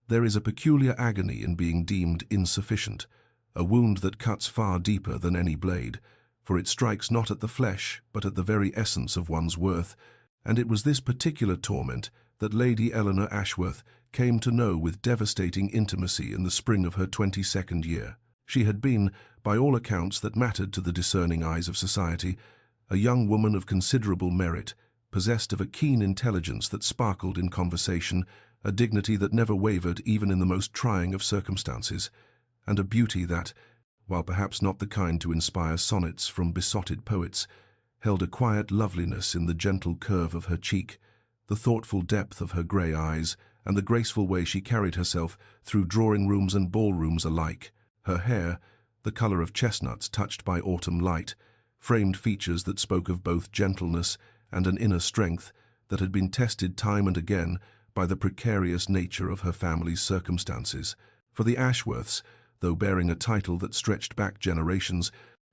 There is a peculiar agony in being deemed insufficient, a wound that cuts far deeper than any blade, for it strikes not at the flesh, but at the very essence of one's worth, and it was this particular torment that Lady Eleanor Ashworth came to know with devastating intimacy in the spring of her 22nd year. She had been, by all accounts that mattered to the discerning eyes of society, a young woman of considerable merit, possessed of a keen intelligence that sparkled in conversation, a dignity that never wavered even in the most trying of circumstances, and a beauty that, while perhaps not the kind to inspire sonnets from besotted poets, held a quiet loveliness in the gentle curve of her cheek, the thoughtful depth of her grey eyes, and the graceful way she carried herself through drawing-rooms and ballrooms alike. Her hair, the colour of chestnuts touched by autumn light, framed features that spoke of both gentleness and an inner strength that had been tested time and again by the precarious nature of her family's circumstances. For the Ashworths, though bearing a title that stretched back generations,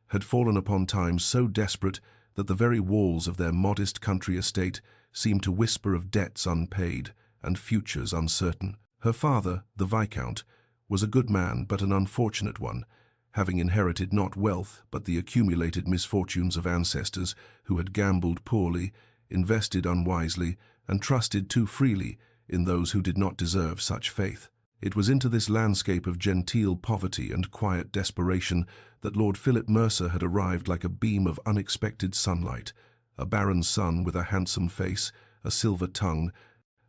had fallen upon times so desperate that the very walls of their modest country estate seemed to whisper of debts unpaid and futures uncertain. Her father, the Viscount, was a good man but an unfortunate one, having inherited not wealth but the accumulated misfortunes of ancestors who had gambled poorly, invested unwisely, and trusted too freely in those who did not deserve such faith. It was into this landscape of genteel poverty and quiet desperation that Lord Philip Mercer had arrived like a beam of unexpected sunlight, a barren son with a handsome face, a silver tongue,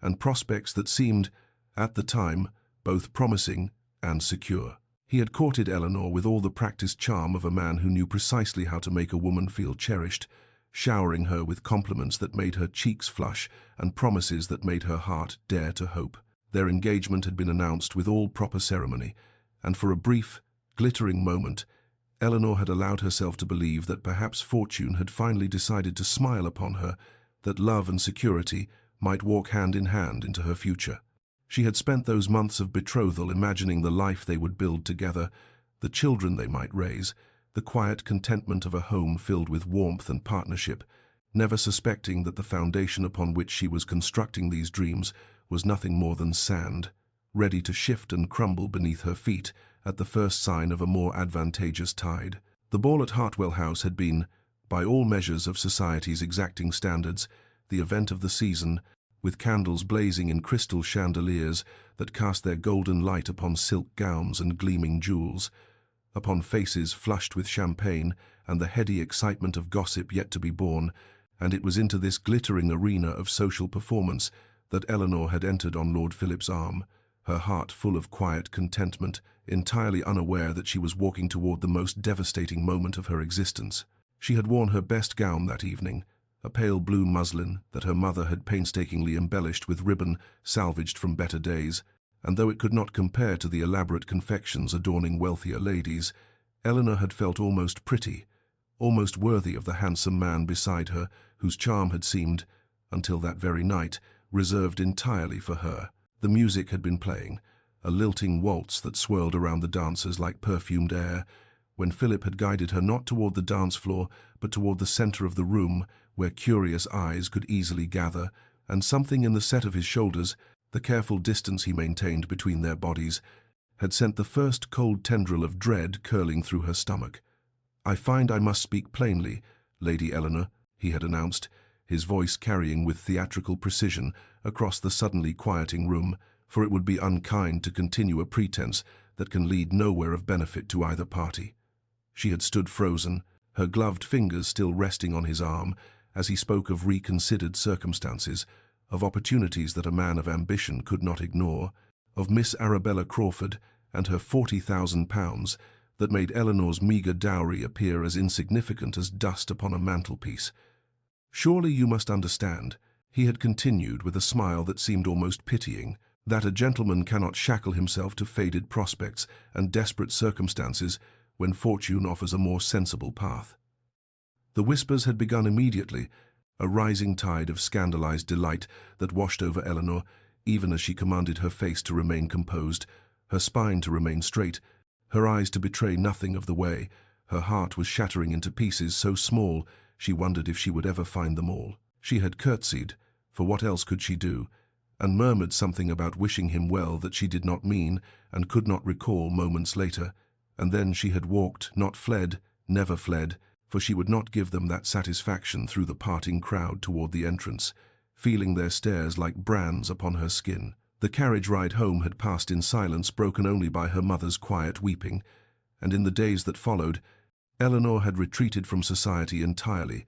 and prospects that seemed, at the time, both promising and secure. He had courted Eleanor with all the practiced charm of a man who knew precisely how to make a woman feel cherished, showering her with compliments that made her cheeks flush and promises that made her heart dare to hope. Their engagement had been announced with all proper ceremony, and for a brief, glittering moment, Eleanor had allowed herself to believe that perhaps fortune had finally decided to smile upon her, that love and security might walk hand in hand into her future. She had spent those months of betrothal imagining the life they would build together, the children they might raise, the quiet contentment of a home filled with warmth and partnership, never suspecting that the foundation upon which she was constructing these dreams was nothing more than sand, ready to shift and crumble beneath her feet at the first sign of a more advantageous tide. The ball at Hartwell House had been, by all measures of society's exacting standards, the event of the season, with candles blazing in crystal chandeliers that cast their golden light upon silk gowns and gleaming jewels, upon faces flushed with champagne and the heady excitement of gossip yet to be born, and it was into this glittering arena of social performance that Eleanor had entered on Lord Philip's arm, her heart full of quiet contentment, entirely unaware that she was walking toward the most devastating moment of her existence. She had worn her best gown that evening, a pale blue muslin that her mother had painstakingly embellished with ribbon salvaged from better days, and though it could not compare to the elaborate confections adorning wealthier ladies, Eleanor had felt almost pretty, almost worthy of the handsome man beside her, whose charm had seemed, until that very night, reserved entirely for her. The music had been playing, a lilting waltz that swirled around the dancers like perfumed air, when Philip had guided her not toward the dance floor, but toward the center of the room, where curious eyes could easily gather, and something in the set of his shoulders, the careful distance he maintained between their bodies, had sent the first cold tendril of dread curling through her stomach. "I find I must speak plainly, Lady Eleanor," he had announced, his voice carrying with theatrical precision across the suddenly quieting room, for it would be unkind to continue a pretense that can lead nowhere of benefit to either party. She had stood frozen, her gloved fingers still resting on his arm, as he spoke of reconsidered circumstances, of opportunities that a man of ambition could not ignore, of Miss Arabella Crawford and her £40,000 that made Eleanor's meagre dowry appear as insignificant as dust upon a mantelpiece. "Surely you must understand," he had continued with a smile that seemed almost pitying, "that a gentleman cannot shackle himself to faded prospects and desperate circumstances when fortune offers a more sensible path." The whispers had begun immediately, a rising tide of scandalized delight that washed over Eleanor, even as she commanded her face to remain composed, her spine to remain straight, her eyes to betray nothing of the way. Her heart was shattering into pieces so small she wondered if she would ever find them all. She had curtsied, for what else could she do, and murmured something about wishing him well that she did not mean and could not recall moments later, and then she had walked, not fled, never fled, for she would not give them that satisfaction through the parting crowd toward the entrance, feeling their stares like brands upon her skin. The carriage ride home had passed in silence, broken only by her mother's quiet weeping, and in the days that followed, Eleanor had retreated from society entirely,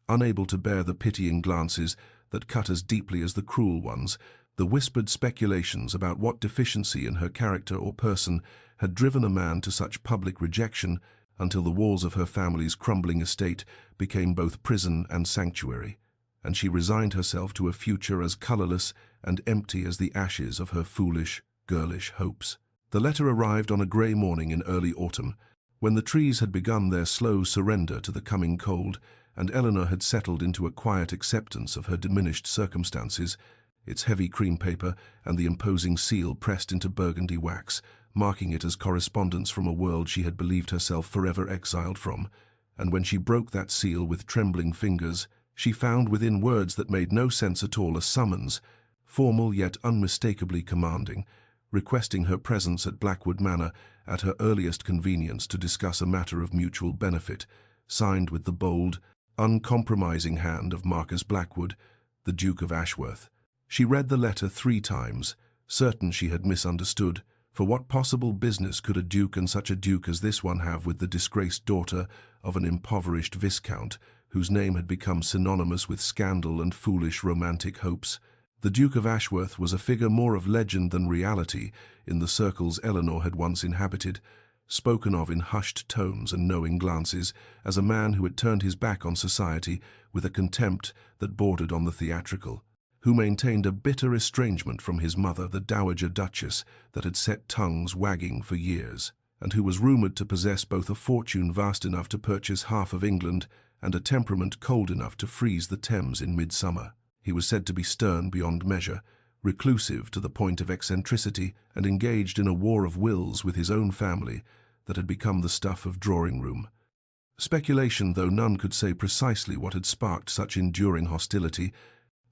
unable to bear the pitying glances that cut as deeply as the cruel ones, the whispered speculations about what deficiency in her character or person had driven a man to such public rejection, until the walls of her family's crumbling estate became both prison and sanctuary, and she resigned herself to a future as colorless and empty as the ashes of her foolish, girlish hopes. The letter arrived on a grey morning in early autumn, when the trees had begun their slow surrender to the coming cold, and Eleanor had settled into a quiet acceptance of her diminished circumstances, its heavy cream paper and the imposing seal pressed into burgundy wax, marking it as correspondence from a world she had believed herself forever exiled from. And when she broke that seal with trembling fingers, she found within words that made no sense at all a summons, formal yet unmistakably commanding, requesting her presence at Blackwood Manor at her earliest convenience to discuss a matter of mutual benefit, signed with the bold, uncompromising hand of Marcus Blackwood, the Duke of Ashworth. She read the letter 3 times, certain she had misunderstood, for what possible business could a duke and such a duke as this one have with the disgraced daughter of an impoverished viscount, whose name had become synonymous with scandal and foolish romantic hopes? The Duke of Ashworth was a figure more of legend than reality in the circles Eleanor had once inhabited, spoken of in hushed tones and knowing glances as a man who had turned his back on society with a contempt that bordered on the theatrical, who maintained a bitter estrangement from his mother, the Dowager Duchess, that had set tongues wagging for years, and who was rumoured to possess both a fortune vast enough to purchase half of England and a temperament cold enough to freeze the Thames in midsummer. He was said to be stern beyond measure, reclusive to the point of eccentricity, and engaged in a war of wills with his own family that had become the stuff of drawing-room speculation, though none could say precisely what had sparked such enduring hostility,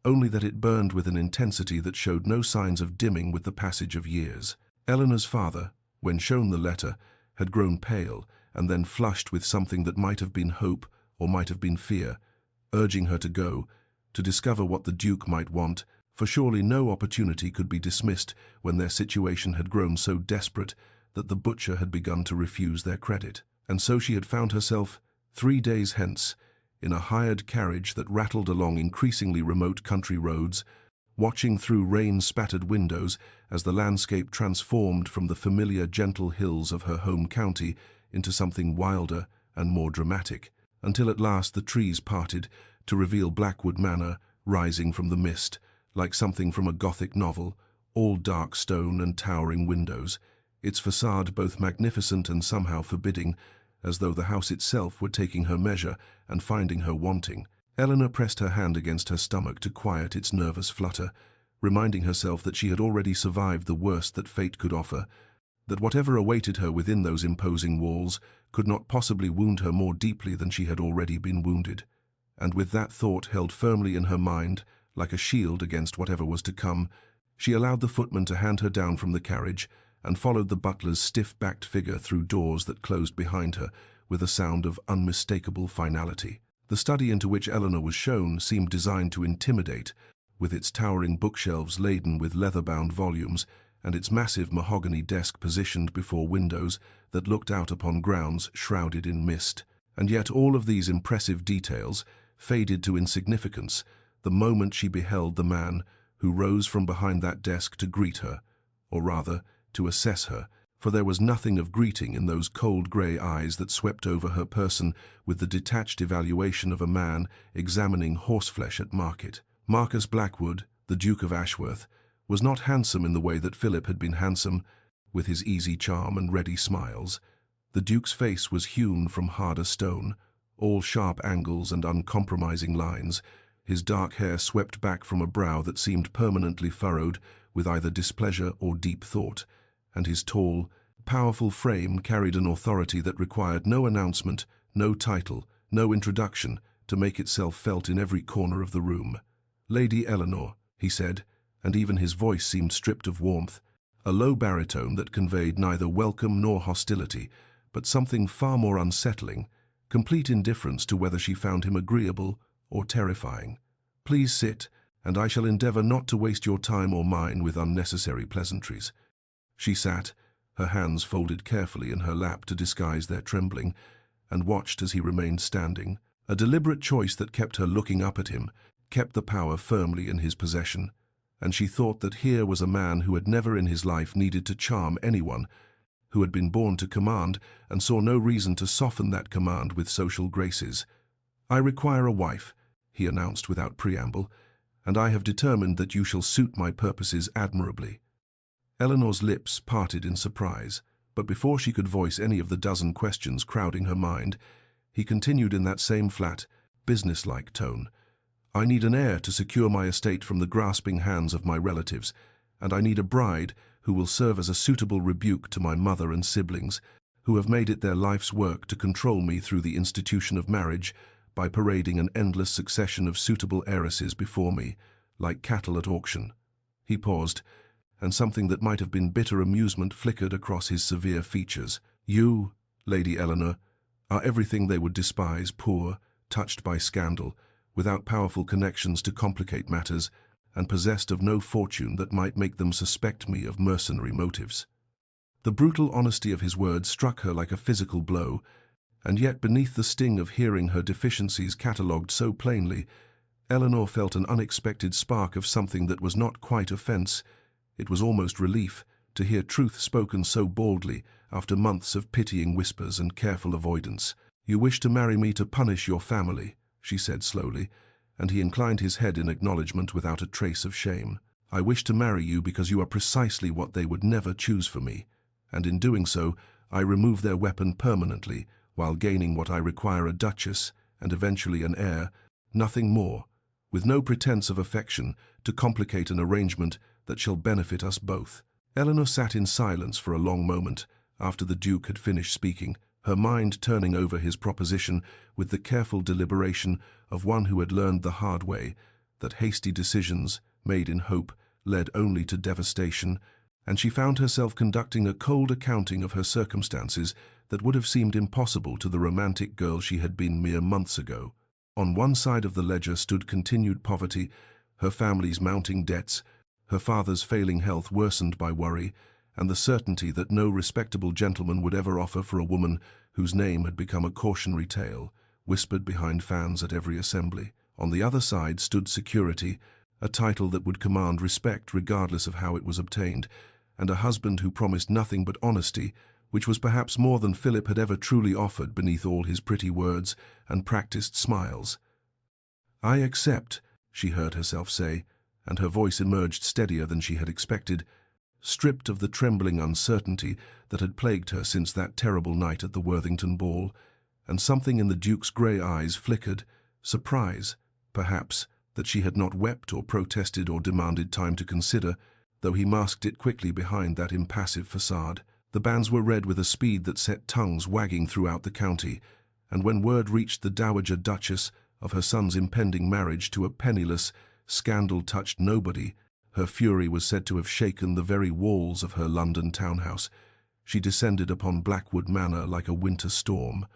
only that it burned with an intensity that showed no signs of dimming with the passage of years. Eleanor's father, when shown the letter, had grown pale and then flushed with something that might have been hope or might have been fear, urging her to go, to discover what the Duke might want, for surely no opportunity could be dismissed when their situation had grown so desperate that the butcher had begun to refuse their credit. And so she had found herself, 3 days hence, in a hired carriage that rattled along increasingly remote country roads, watching through rain-spattered windows as the landscape transformed from the familiar gentle hills of her home county into something wilder and more dramatic, until at last the trees parted to reveal Blackwood Manor rising from the mist, like something from a Gothic novel, all dark stone and towering windows, its facade both magnificent and somehow forbidding, as though the house itself were taking her measure and finding her wanting. Eleanor pressed her hand against her stomach to quiet its nervous flutter, reminding herself that she had already survived the worst that fate could offer, that whatever awaited her within those imposing walls could not possibly wound her more deeply than she had already been wounded. And with that thought held firmly in her mind, like a shield against whatever was to come, she allowed the footman to hand her down from the carriage and followed the butler's stiff-backed figure through doors that closed behind her with a sound of unmistakable finality. The study into which Eleanor was shown seemed designed to intimidate, with its towering bookshelves laden with leather-bound volumes and its massive mahogany desk positioned before windows that looked out upon grounds shrouded in mist. And yet all of these impressive details faded to insignificance the moment she beheld the man who rose from behind that desk to greet her, or rather, to assess her, for there was nothing of greeting in those cold grey eyes that swept over her person with the detached evaluation of a man examining horseflesh at market. Marcus Blackwood, the Duke of Ashworth, was not handsome in the way that Philip had been handsome, with his easy charm and ready smiles. The Duke's face was hewn from harder stone, all sharp angles and uncompromising lines, his dark hair swept back from a brow that seemed permanently furrowed with either displeasure or deep thought, and his tall, powerful frame carried an authority that required no announcement, no title, no introduction to make itself felt in every corner of the room. "Lady Eleanor," he said, and even his voice seemed stripped of warmth, a low baritone that conveyed neither welcome nor hostility, but something far more unsettling, complete indifference to whether she found him agreeable or terrifying. "Please sit, and I shall endeavor not to waste your time or mine with unnecessary pleasantries." She sat, her hands folded carefully in her lap to disguise their trembling, and watched as he remained standing. A deliberate choice that kept her looking up at him, kept the power firmly in his possession, and she thought that here was a man who had never in his life needed to charm anyone, who had been born to command and saw no reason to soften that command with social graces. "I require a wife," he announced without preamble, "and I have determined that you shall suit my purposes admirably." Eleanor's lips parted in surprise, but before she could voice any of the dozen questions crowding her mind, he continued in that same flat, businesslike tone. "I need an heir to secure my estate from the grasping hands of my relatives, and I need a bride who will serve as a suitable rebuke to my mother and siblings, who have made it their life's work to control me through the institution of marriage by parading an endless succession of suitable heiresses before me, like cattle at auction." He paused, and something that might have been bitter amusement flickered across his severe features. "You, Lady Eleanor, are everything they would despise, poor, touched by scandal, without powerful connections to complicate matters, and possessed of no fortune that might make them suspect me of mercenary motives." The brutal honesty of his words struck her like a physical blow, and yet beneath the sting of hearing her deficiencies catalogued so plainly, Eleanor felt an unexpected spark of something that was not quite offense. It was almost relief to hear truth spoken so baldly after months of pitying whispers and careful avoidance. "You wish to marry me to punish your family," she said slowly, and he inclined his head in acknowledgement without a trace of shame. "I wish to marry you because you are precisely what they would never choose for me, and in doing so, I remove their weapon permanently, while gaining what I require, a duchess, and eventually an heir, nothing more, with no pretense of affection, to complicate an arrangement that shall benefit us both." Eleanor sat in silence for a long moment after the Duke had finished speaking, her mind turning over his proposition with the careful deliberation of one who had learned the hard way that hasty decisions, made in hope, led only to devastation, and she found herself conducting a cold accounting of her circumstances that would have seemed impossible to the romantic girl she had been mere months ago. On one side of the ledger stood continued poverty, her family's mounting debts, her father's failing health worsened by worry, and the certainty that no respectable gentleman would ever offer for a woman whose name had become a cautionary tale, whispered behind fans at every assembly. On the other side stood security, a title that would command respect regardless of how it was obtained, and a husband who promised nothing but honesty, which was perhaps more than Philip had ever truly offered beneath all his pretty words and practiced smiles. "I accept," she heard herself say, and her voice emerged steadier than she had expected, stripped of the trembling uncertainty that had plagued her since that terrible night at the Worthington ball, and something in the Duke's grey eyes flickered, surprise, perhaps, that she had not wept or protested or demanded time to consider, though he masked it quickly behind that impassive facade. The banns were read with a speed that set tongues wagging throughout the county, and when word reached the Dowager Duchess of her son's impending marriage to a penniless, scandal-touched nobody, her fury was said to have shaken the very walls of her London townhouse. She descended upon Blackwood Manor like a winter storm,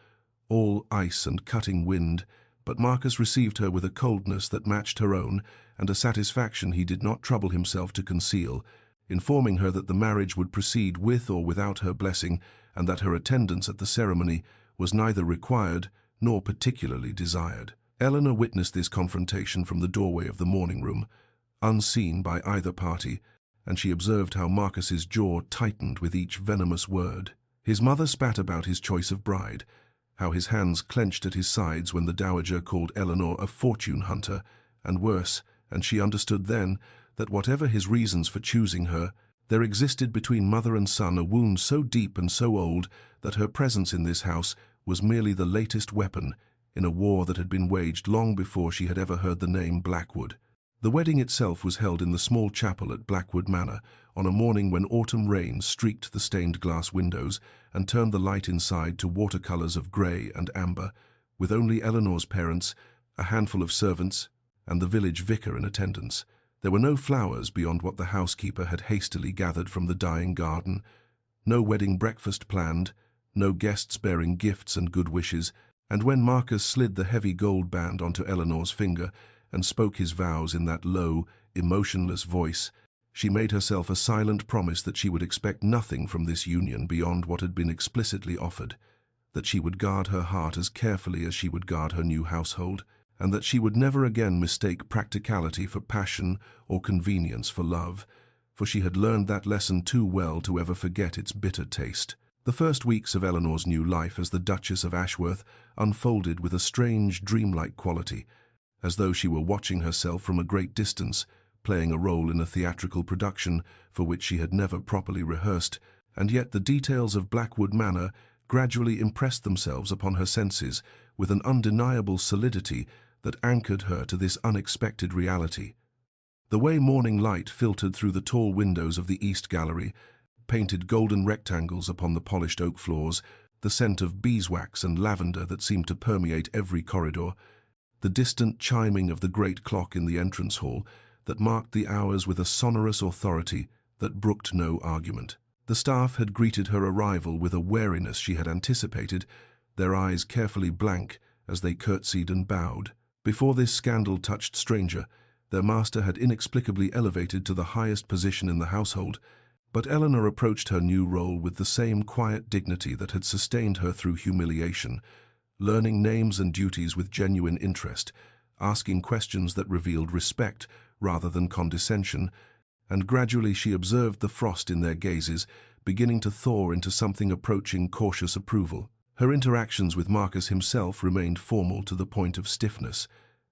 all ice and cutting wind, but Marcus received her with a coldness that matched her own, and a satisfaction he did not trouble himself to conceal, informing her that the marriage would proceed with or without her blessing, and that her attendance at the ceremony was neither required nor particularly desired. Eleanor witnessed this confrontation from the doorway of the morning-room, unseen by either party, and she observed how Marcus's jaw tightened with each venomous word. His mother spat about his choice of bride, how his hands clenched at his sides when the Dowager called Eleanor a fortune-hunter, and worse, and she understood then that whatever his reasons for choosing her, there existed between mother and son a wound so deep and so old that her presence in this house was merely the latest weapon in a war that had been waged long before she had ever heard the name Blackwood. The wedding itself was held in the small chapel at Blackwood Manor on a morning when autumn rain streaked the stained glass windows and turned the light inside to watercolors of grey and amber, with only Eleanor's parents, a handful of servants, and the village vicar in attendance. There were no flowers beyond what the housekeeper had hastily gathered from the dying garden, no wedding breakfast planned, no guests bearing gifts and good wishes, and when Marcus slid the heavy gold band onto Eleanor's finger and spoke his vows in that low, emotionless voice, she made herself a silent promise that she would expect nothing from this union beyond what had been explicitly offered, that she would guard her heart as carefully as she would guard her new household, and that she would never again mistake practicality for passion or convenience for love, for she had learned that lesson too well to ever forget its bitter taste. The first weeks of Eleanor's new life as the Duchess of Ashworth unfolded with a strange, dreamlike quality, as though she were watching herself from a great distance, playing a role in a theatrical production for which she had never properly rehearsed, and yet the details of Blackwood Manor gradually impressed themselves upon her senses with an undeniable solidity that anchored her to this unexpected reality. The way morning light filtered through the tall windows of the East Gallery, painted golden rectangles upon the polished oak floors, the scent of beeswax and lavender that seemed to permeate every corridor, the distant chiming of the great clock in the entrance hall that marked the hours with a sonorous authority that brooked no argument. The staff had greeted her arrival with a wariness she had anticipated, their eyes carefully blank as they curtsied and bowed. Before this scandal-touched stranger, their master had inexplicably elevated to the highest position in the household, but Eleanor approached her new role with the same quiet dignity that had sustained her through humiliation, learning names and duties with genuine interest, asking questions that revealed respect rather than condescension, and gradually she observed the frost in their gazes, beginning to thaw into something approaching cautious approval. Her interactions with Marcus himself remained formal to the point of stiffness,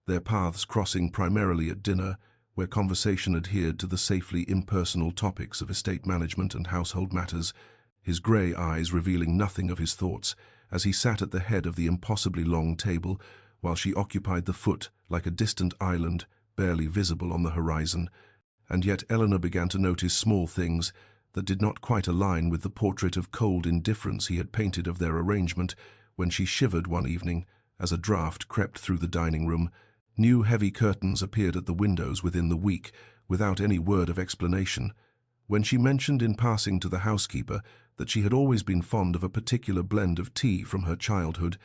their paths crossing primarily at dinner, where conversation adhered to the safely impersonal topics of estate management and household matters, his grey eyes revealing nothing of his thoughts, as he sat at the head of the impossibly long table, while she occupied the foot like a distant island, barely visible on the horizon. And yet Eleanor began to notice small things that did not quite align with the portrait of cold indifference he had painted of their arrangement when she shivered one evening as a draught crept through the dining room. New heavy curtains appeared at the windows within the week, without any word of explanation. When she mentioned in passing to the housekeeper that she had always been fond of a particular blend of tea from her childhood,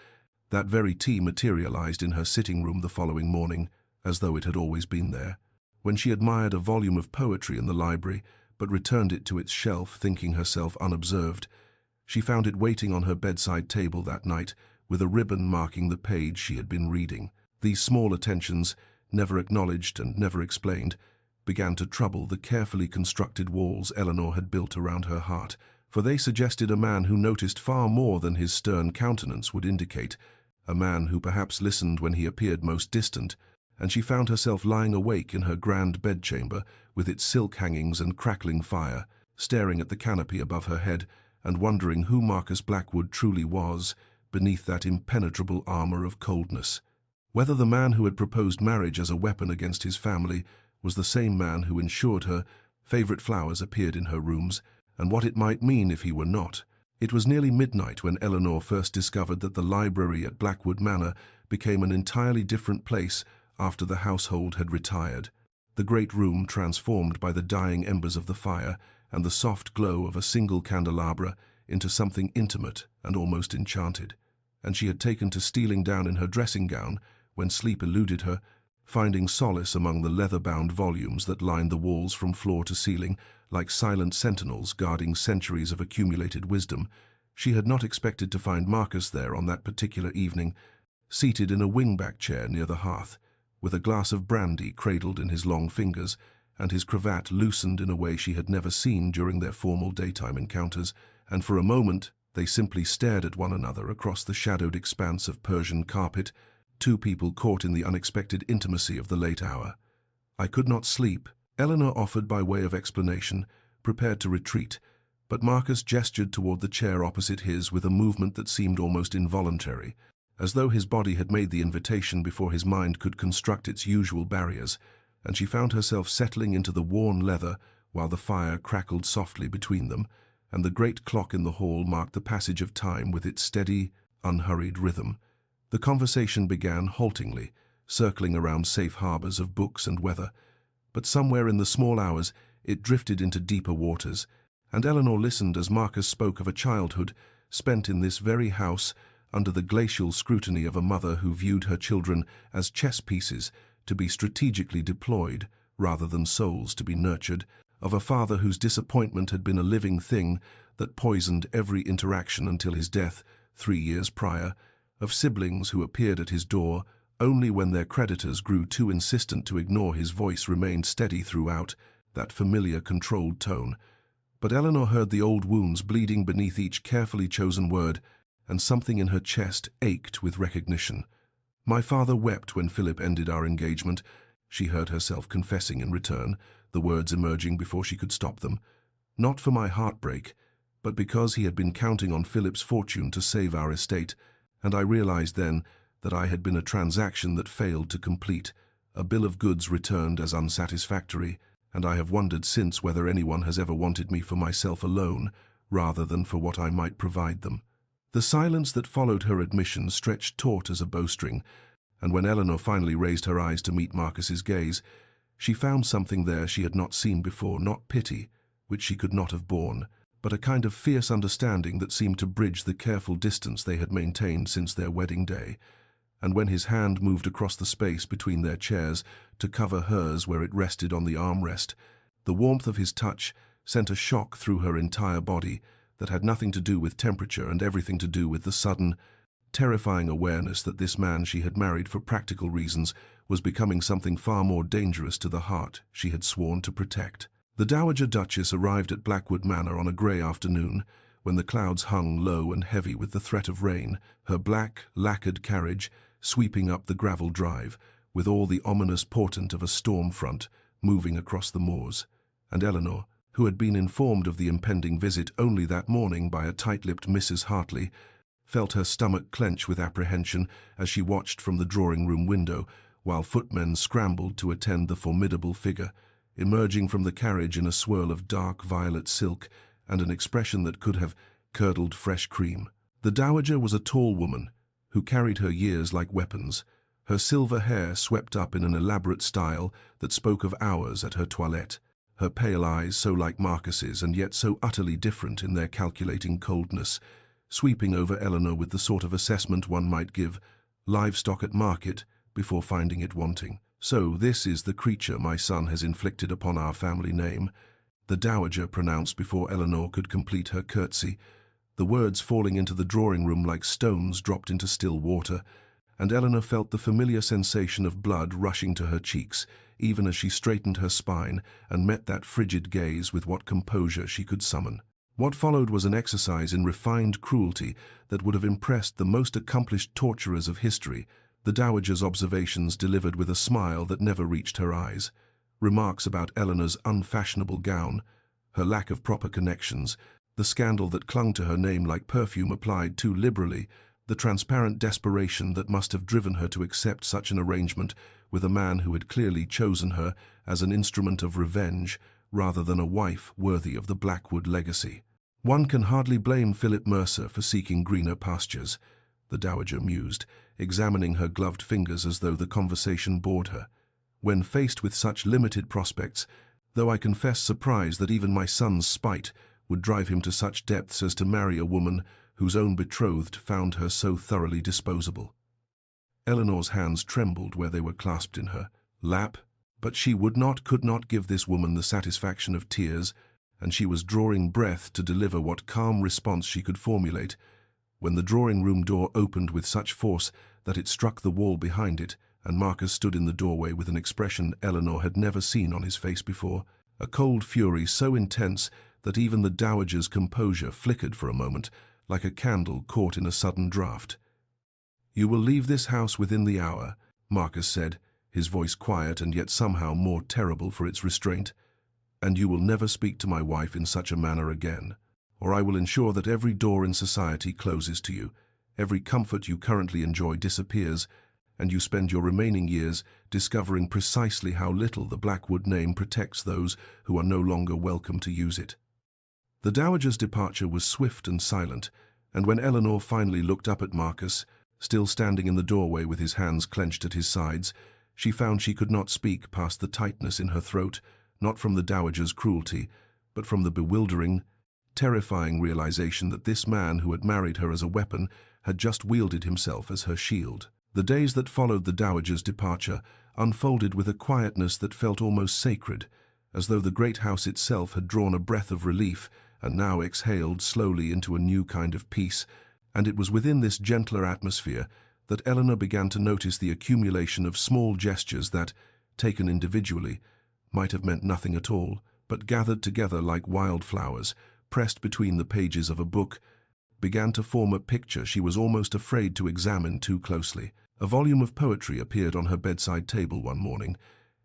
that very tea materialized in her sitting room the following morning, as though it had always been there. When she admired a volume of poetry in the library, but returned it to its shelf, thinking herself unobserved, she found it waiting on her bedside table that night, with a ribbon marking the page she had been reading. These small attentions, never acknowledged and never explained, began to trouble the carefully constructed walls Eleanor had built around her heart, for they suggested a man who noticed far more than his stern countenance would indicate, a man who perhaps listened when he appeared most distant, and she found herself lying awake in her grand bedchamber with its silk hangings and crackling fire, staring at the canopy above her head and wondering who Marcus Blackwood truly was beneath that impenetrable armor of coldness. Whether the man who had proposed marriage as a weapon against his family was the same man who ensured her favorite flowers appeared in her rooms, and what it might mean if he were not. It was nearly midnight when Eleanor first discovered that the library at Blackwood Manor became an entirely different place after the household had retired. The great room, transformed by the dying embers of the fire and the soft glow of a single candelabra, into something intimate and almost enchanted, and she had taken to stealing down in her dressing gown when sleep eluded her, finding solace among the leather-bound volumes that lined the walls from floor to ceiling, like silent sentinels guarding centuries of accumulated wisdom. She had not expected to find Marcus there on that particular evening, seated in a wing-back chair near the hearth, with a glass of brandy cradled in his long fingers, and his cravat loosened in a way she had never seen during their formal daytime encounters, and for a moment they simply stared at one another across the shadowed expanse of Persian carpet, two people caught in the unexpected intimacy of the late hour. "I could not sleep," Eleanor offered by way of explanation, prepared to retreat, but Marcus gestured toward the chair opposite his with a movement that seemed almost involuntary, as though his body had made the invitation before his mind could construct its usual barriers, and she found herself settling into the worn leather while the fire crackled softly between them, and the great clock in the hall marked the passage of time with its steady, unhurried rhythm. The conversation began haltingly, circling around safe harbors of books and weather, But somewhere in the small hours, it drifted into deeper waters, and Eleanor listened as Marcus spoke of a childhood spent in this very house under the glacial scrutiny of a mother who viewed her children as chess pieces to be strategically deployed rather than souls to be nurtured, of a father whose disappointment had been a living thing that poisoned every interaction until his death 3 years prior, of siblings who appeared at his door only when their creditors grew too insistent to ignore his voice remained steady throughout, that familiar controlled tone. But Eleanor heard the old wounds bleeding beneath each carefully chosen word, and something in her chest ached with recognition. My father wept when Philip ended our engagement, she heard herself confessing in return, the words emerging before she could stop them. Not for my heartbreak, but because he had been counting on Philip's fortune to save our estate, and I realized then that I had been a transaction that failed to complete, a bill of goods returned as unsatisfactory, and I have wondered since whether anyone has ever wanted me for myself alone, rather than for what I might provide them. The silence that followed her admission stretched taut as a bowstring, and when Eleanor finally raised her eyes to meet Marcus's gaze, she found something there she had not seen before, not pity, which she could not have borne, but a kind of fierce understanding that seemed to bridge the careful distance they had maintained since their wedding day. And when his hand moved across the space between their chairs to cover hers where it rested on the armrest, the warmth of his touch sent a shock through her entire body that had nothing to do with temperature and everything to do with the sudden, terrifying awareness that this man she had married for practical reasons was becoming something far more dangerous to the heart she had sworn to protect. The Dowager Duchess arrived at Blackwood Manor on a grey afternoon, when the clouds hung low and heavy with the threat of rain, her black, lacquered carriage sweeping up the gravel drive, with all the ominous portent of a storm front moving across the moors. And Eleanor, who had been informed of the impending visit only that morning by a tight-lipped Mrs. Hartley, felt her stomach clench with apprehension as she watched from the drawing-room window while footmen scrambled to attend the formidable figure, emerging from the carriage in a swirl of dark violet silk and an expression that could have curdled fresh cream. The dowager was a tall woman who carried her years like weapons, her silver hair swept up in an elaborate style that spoke of hours at her toilette, her pale eyes so like Marcus's and yet so utterly different in their calculating coldness, sweeping over Eleanor with the sort of assessment one might give livestock at market before finding it wanting. "So this is the creature my son has inflicted upon our family name," the dowager pronounced before Eleanor could complete her curtsy, the words falling into the drawing-room like stones dropped into still water, and Eleanor felt the familiar sensation of blood rushing to her cheeks, even as she straightened her spine and met that frigid gaze with what composure she could summon. What followed was an exercise in refined cruelty that would have impressed the most accomplished torturers of history, the dowager's observations delivered with a smile that never reached her eyes, remarks about Eleanor's unfashionable gown, her lack of proper connections, the scandal that clung to her name like perfume applied too liberally, the transparent desperation that must have driven her to accept such an arrangement with a man who had clearly chosen her as an instrument of revenge rather than a wife worthy of the Blackwood legacy. "One can hardly blame Philip Mercer for seeking greener pastures," the dowager mused, examining her gloved fingers as though the conversation bored her. "When faced with such limited prospects, though I confess surprised that even my son's spite would drive him to such depths as to marry a woman whose own betrothed found her so thoroughly disposable." Eleanor's hands trembled where they were clasped in her lap, but she could not give this woman the satisfaction of tears, and she was drawing breath to deliver what calm response she could formulate, when the drawing-room door opened with such force that it struck the wall behind it, and Marcus stood in the doorway with an expression Eleanor had never seen on his face before, a cold fury so intense that even the dowager's composure flickered for a moment, like a candle caught in a sudden draught. "You will leave this house within the hour," Marcus said, his voice quiet and yet somehow more terrible for its restraint, "and you will never speak to my wife in such a manner again, or I will ensure that every door in society closes to you, every comfort you currently enjoy disappears, and you spend your remaining years discovering precisely how little the Blackwood name protects those who are no longer welcome to use it." The dowager's departure was swift and silent, and when Eleanor finally looked up at Marcus, still standing in the doorway with his hands clenched at his sides, She found she could not speak past the tightness in her throat, not from the dowager's cruelty, but from the bewildering, terrifying realization that this man who had married her as a weapon had just wielded himself as her shield. The days that followed the dowager's departure unfolded with a quietness that felt almost sacred, as though the great house itself had drawn a breath of relief and now exhaled slowly into a new kind of peace, and it was within this gentler atmosphere that Eleanor began to notice the accumulation of small gestures that, taken individually, might have meant nothing at all, but gathered together like wildflowers, pressed between the pages of a book, began to form a picture she was almost afraid to examine too closely. A volume of poetry appeared on her bedside table one morning,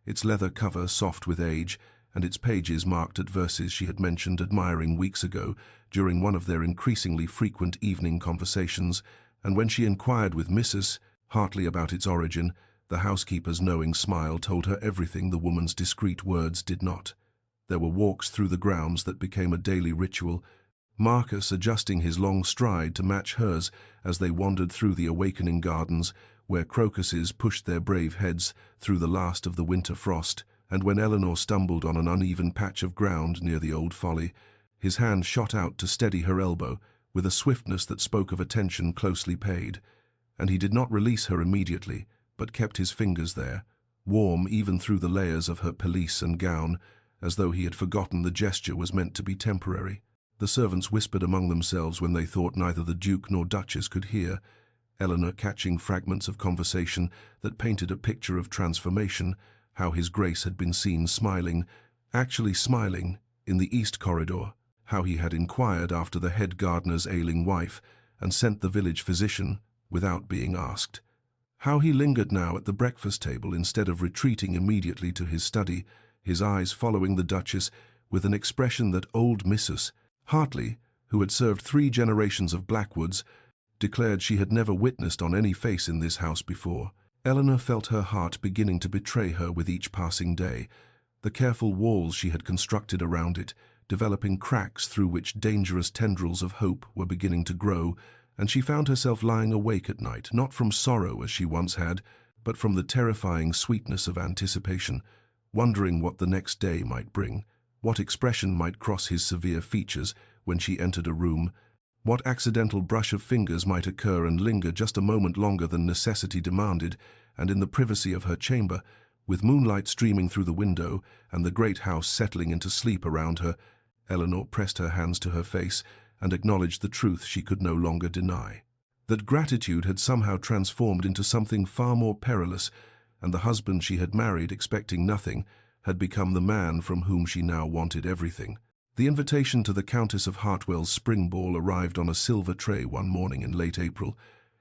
its leather cover soft with age, and its pages marked at verses she had mentioned admiring weeks ago during one of their increasingly frequent evening conversations, and when she inquired with Mrs. Hartley about its origin, the housekeeper's knowing smile told her everything the woman's discreet words did not. There were walks through the grounds that became a daily ritual, Marcus adjusting his long stride to match hers as they wandered through the awakening gardens, where crocuses pushed their brave heads through the last of the winter frost, and when Eleanor stumbled on an uneven patch of ground near the old folly, his hand shot out to steady her elbow with a swiftness that spoke of attention closely paid, and he did not release her immediately, but kept his fingers there, warm even through the layers of her pelisse and gown, as though he had forgotten the gesture was meant to be temporary. The servants whispered among themselves when they thought neither the Duke nor Duchess could hear, Eleanor catching fragments of conversation that painted a picture of transformation, how His Grace had been seen smiling, actually smiling, in the east corridor, how he had inquired after the head gardener's ailing wife and sent the village physician without being asked, how he lingered now at the breakfast table instead of retreating immediately to his study, his eyes following the Duchess with an expression that old Mrs. Hartley, who had served 3 generations of Blackwoods, declared she had never witnessed on any face in this house before. Eleanor felt her heart beginning to betray her with each passing day, the careful walls she had constructed around it, developing cracks through which dangerous tendrils of hope were beginning to grow, and she found herself lying awake at night, not from sorrow as she once had, but from the terrifying sweetness of anticipation, wondering what the next day might bring, what expression might cross his severe features when she entered a room, what accidental brush of fingers might occur and linger just a moment longer than necessity demanded, and in the privacy of her chamber, with moonlight streaming through the window and the great house settling into sleep around her, Eleanor pressed her hands to her face and acknowledged the truth she could no longer deny. That gratitude had somehow transformed into something far more perilous, and the husband she had married expecting nothing had become the man from whom she now wanted everything. The invitation to the Countess of Hartwell's spring ball arrived on a silver tray one morning in late April,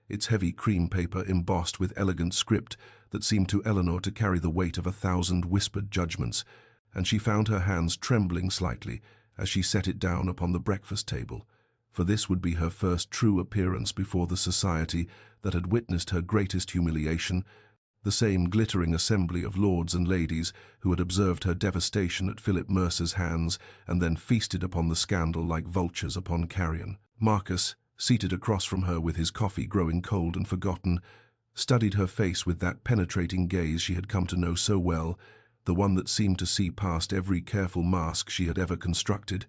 its heavy cream paper embossed with elegant script that seemed to Eleanor to carry the weight of 1,000 whispered judgments, and she found her hands trembling slightly as she set it down upon the breakfast table, for this would be her first true appearance before the society that had witnessed her greatest humiliation, the same glittering assembly of lords and ladies who had observed her devastation at Philip Mercer's hands and then feasted upon the scandal like vultures upon carrion. Marcus, seated across from her with his coffee growing cold and forgotten, studied her face with that penetrating gaze she had come to know so well, the one that seemed to see past every careful mask she had ever constructed,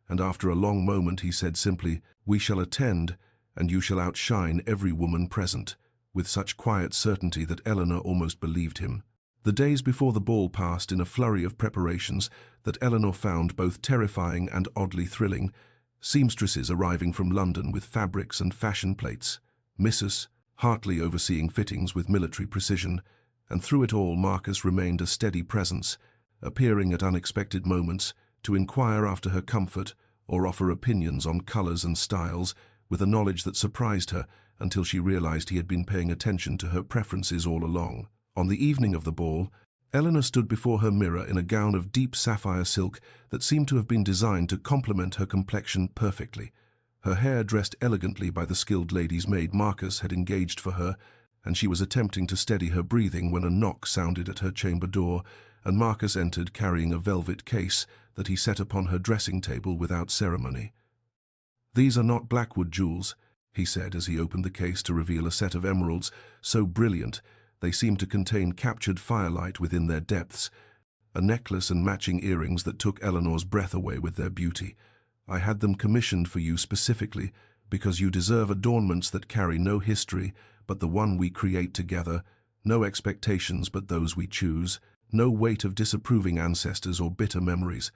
and after a long moment he said simply, "We shall attend, and you shall outshine every woman present," with such quiet certainty that Eleanor almost believed him. The days before the ball passed in a flurry of preparations that Eleanor found both terrifying and oddly thrilling, seamstresses arriving from London with fabrics and fashion plates, Mrs. Hartley overseeing fittings with military precision, and through it all Marcus remained a steady presence, appearing at unexpected moments to inquire after her comfort or offer opinions on colors and styles, with a knowledge that surprised her until she realized he had been paying attention to her preferences all along. On the evening of the ball, Eleanor stood before her mirror in a gown of deep sapphire silk that seemed to have been designed to complement her complexion perfectly. Her hair dressed elegantly by the skilled lady's maid Marcus had engaged for her, and she was attempting to steady her breathing when a knock sounded at her chamber door, and Marcus entered carrying a velvet case that he set upon her dressing table without ceremony. "These are not Blackwood jewels," he said as he opened the case to reveal a set of emeralds so brilliant They seemed to contain captured firelight within their depths, a necklace and matching earrings that took Eleanor's breath away with their beauty. I had them commissioned for you specifically, because you deserve adornments that carry no history but the one we create together, no expectations but those we choose, no weight of disapproving ancestors or bitter memories.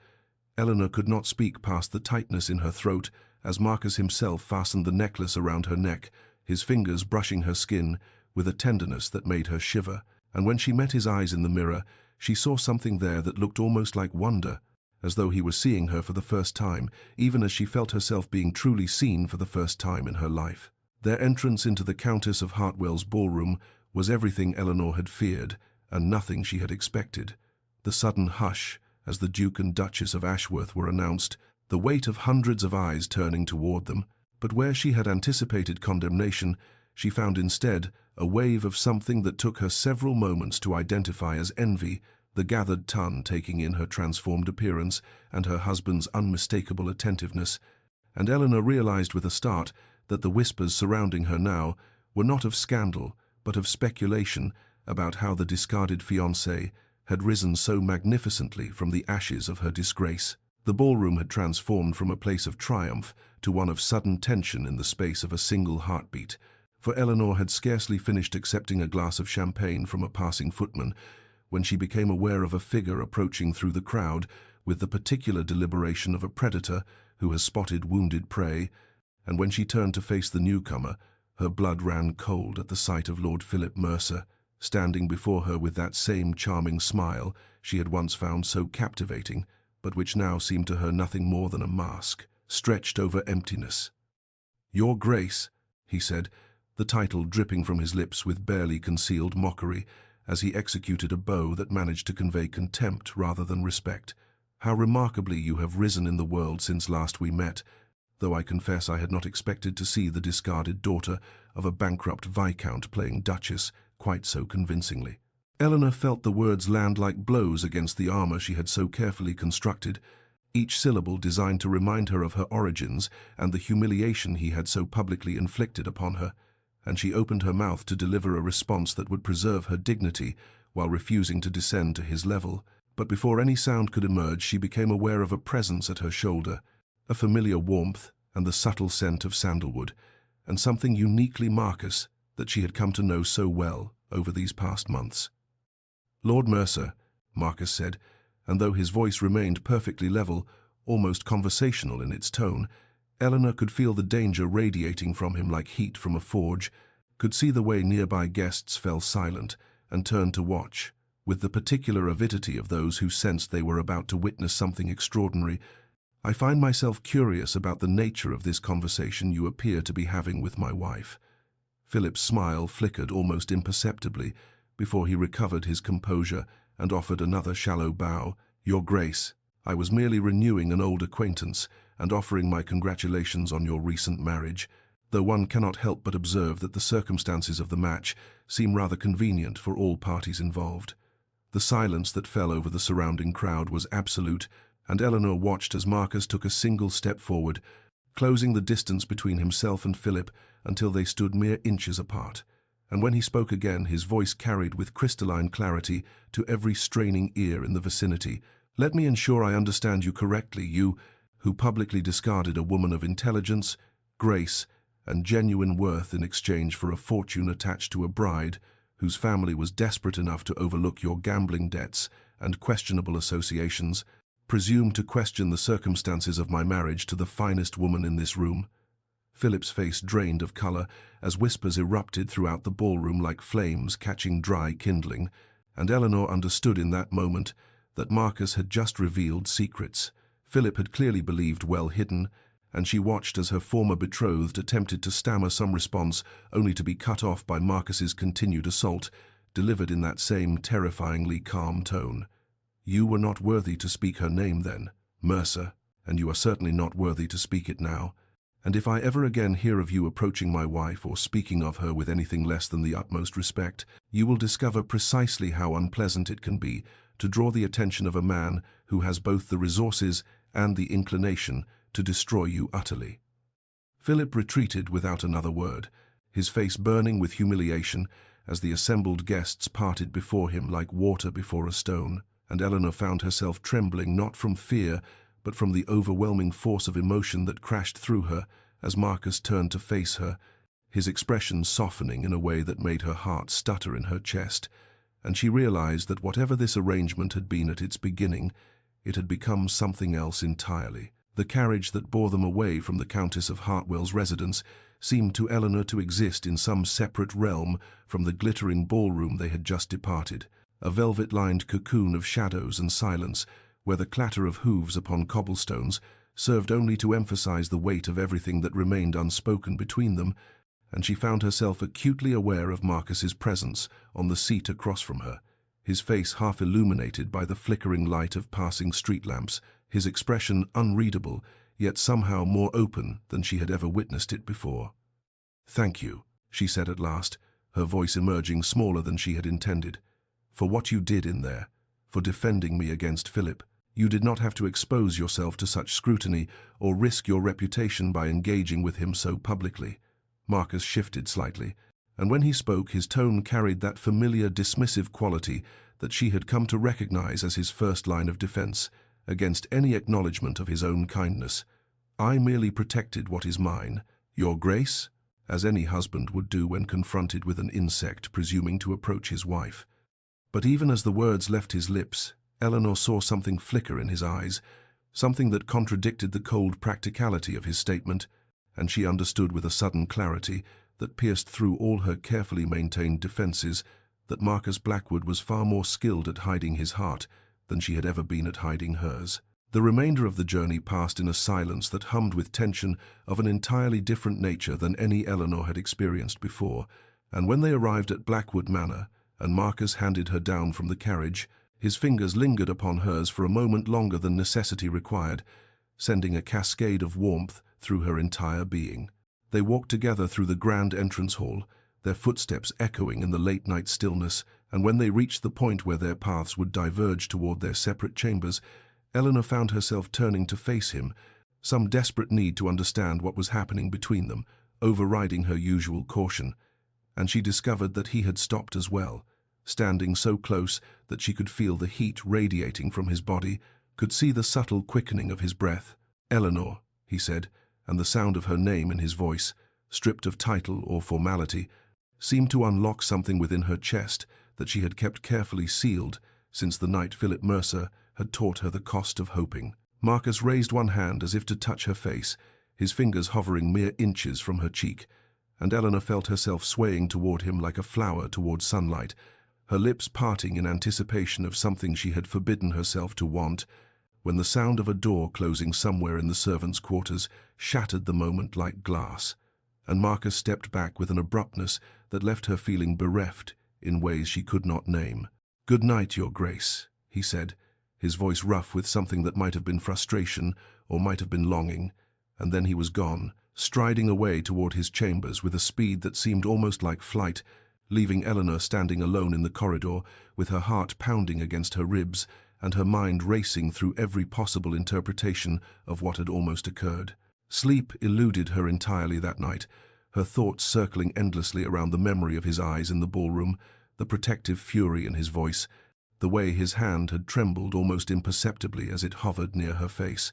Eleanor could not speak past the tightness in her throat as Marcus himself fastened the necklace around her neck, his fingers brushing her skin with a tenderness that made her shiver. And when she met his eyes in the mirror, she saw something there that looked almost like wonder, as though he were seeing her for the first time, even as she felt herself being truly seen for the first time in her life. Their entrance into the Countess of Hartwell's ballroom was everything Eleanor had feared, and nothing she had expected. The sudden hush, as the Duke and Duchess of Ashworth were announced, the weight of hundreds of eyes turning toward them, but where she had anticipated condemnation, she found instead a wave of something that took her several moments to identify as envy, the gathered tongue taking in her transformed appearance and her husband's unmistakable attentiveness, and Eleanor realized with a start that the whispers surrounding her now were not of scandal, but of speculation about how the discarded fiancé had risen so magnificently from the ashes of her disgrace. The ballroom had transformed from a place of triumph to one of sudden tension in the space of a single heartbeat, for Eleanor had scarcely finished accepting a glass of champagne from a passing footman when she became aware of a figure approaching through the crowd with the particular deliberation of a predator who has spotted wounded prey, and when she turned to face the newcomer, her blood ran cold at the sight of Lord Philip Mercer, standing before her with that same charming smile she had once found so captivating, but which now seemed to her nothing more than a mask, stretched over emptiness. "Your Grace," he said, the title dripping from his lips with barely concealed mockery, as he executed a bow that managed to convey contempt rather than respect. "How remarkably you have risen in the world since last we met, though I confess I had not expected to see the discarded daughter of a bankrupt viscount playing Duchess quite so convincingly." Eleanor felt the words land like blows against the armor she had so carefully constructed, each syllable designed to remind her of her origins and the humiliation he had so publicly inflicted upon her, and she opened her mouth to deliver a response that would preserve her dignity while refusing to descend to his level. But before any sound could emerge, she became aware of a presence at her shoulder, a familiar warmth and the subtle scent of sandalwood, and something uniquely Marcus that she had come to know so well over these past months. "Lord Mercer," Marcus said, and though his voice remained perfectly level, almost conversational in its tone, Eleanor could feel the danger radiating from him like heat from a forge, could see the way nearby guests fell silent and turned to watch, with the particular avidity of those who sensed they were about to witness something extraordinary. "I find myself curious about the nature of this conversation you appear to be having with my wife." Philip's smile flickered almost imperceptibly before he recovered his composure and offered another shallow bow. "Your Grace, I was merely renewing an old acquaintance and offering my congratulations on your recent marriage, though one cannot help but observe that the circumstances of the match seem rather convenient for all parties involved." The silence that fell over the surrounding crowd was absolute, and Eleanor watched as Marcus took a single step forward, closing the distance between himself and Philip until they stood mere inches apart. And when he spoke again, his voice carried with crystalline clarity to every straining ear in the vicinity. "Let me ensure I understand you correctly, you who publicly discarded a woman of intelligence, grace, and genuine worth in exchange for a fortune attached to a bride whose family was desperate enough to overlook your gambling debts and questionable associations, presume to question the circumstances of my marriage to the finest woman in this room." Philip's face drained of color as whispers erupted throughout the ballroom like flames catching dry kindling, and Eleanor understood in that moment that Marcus had just revealed secrets Philip had clearly believed well hidden, and she watched as her former betrothed attempted to stammer some response only to be cut off by Marcus's continued assault, delivered in that same terrifyingly calm tone. "You were not worthy to speak her name then, Mercer, and you are certainly not worthy to speak it now. And if I ever again hear of you approaching my wife or speaking of her with anything less than the utmost respect, you will discover precisely how unpleasant it can be to draw the attention of a man who has both the resources and the inclination to destroy you utterly." Philip retreated without another word, his face burning with humiliation as the assembled guests parted before him like water before a stone, and Eleanor found herself trembling not from fear, but from the overwhelming force of emotion that crashed through her as Marcus turned to face her, his expression softening in a way that made her heart stutter in her chest, and she realized that whatever this arrangement had been at its beginning, it had become something else entirely. The carriage that bore them away from the Countess of Hartwell's residence seemed to Eleanor to exist in some separate realm from the glittering ballroom they had just departed, a velvet-lined cocoon of shadows and silence, where the clatter of hooves upon cobblestones served only to emphasize the weight of everything that remained unspoken between them, and she found herself acutely aware of Marcus's presence on the seat across from her, his face half illuminated by the flickering light of passing street lamps, his expression unreadable, yet somehow more open than she had ever witnessed it before. "Thank you," she said at last, her voice emerging smaller than she had intended, "for what you did in there, for defending me against Philip. You did not have to expose yourself to such scrutiny or risk your reputation by engaging with him so publicly." Marcus shifted slightly, and when he spoke his tone carried that familiar dismissive quality that she had come to recognize as his first line of defense against any acknowledgement of his own kindness. "I merely protected what is mine, Your Grace," as any husband would do when confronted with an insect presuming to approach his wife. But even as the words left his lips, Eleanor saw something flicker in his eyes, something that contradicted the cold practicality of his statement, and she understood with a sudden clarity that pierced through all her carefully maintained defenses that Marcus Blackwood was far more skilled at hiding his heart than she had ever been at hiding hers. The remainder of the journey passed in a silence that hummed with tension of an entirely different nature than any Eleanor had experienced before, and when they arrived at Blackwood Manor, and Marcus handed her down from the carriage, his fingers lingered upon hers for a moment longer than necessity required, sending a cascade of warmth through her entire being. They walked together through the grand entrance hall, their footsteps echoing in the late-night stillness, and when they reached the point where their paths would diverge toward their separate chambers, Eleanor found herself turning to face him, some desperate need to understand what was happening between them, overriding her usual caution, and she discovered that he had stopped as well, standing so close that she could feel the heat radiating from his body, could see the subtle quickening of his breath. "Eleanor," he said, and the sound of her name in his voice, stripped of title or formality, seemed to unlock something within her chest that she had kept carefully sealed since the night Philip Mercer had taught her the cost of hoping. Marcus raised one hand as if to touch her face, his fingers hovering mere inches from her cheek, and Eleanor felt herself swaying toward him like a flower toward sunlight, her lips parting in anticipation of something she had forbidden herself to want, when the sound of a door closing somewhere in the servants' quarters shattered the moment like glass, and Marcus stepped back with an abruptness that left her feeling bereft in ways she could not name. "Good night, Your Grace," he said, his voice rough with something that might have been frustration or might have been longing, and then he was gone, striding away toward his chambers with a speed that seemed almost like flight, leaving Eleanor standing alone in the corridor with her heart pounding against her ribs and her mind racing through every possible interpretation of what had almost occurred. Sleep eluded her entirely that night, her thoughts circling endlessly around the memory of his eyes in the ballroom, the protective fury in his voice, the way his hand had trembled almost imperceptibly as it hovered near her face,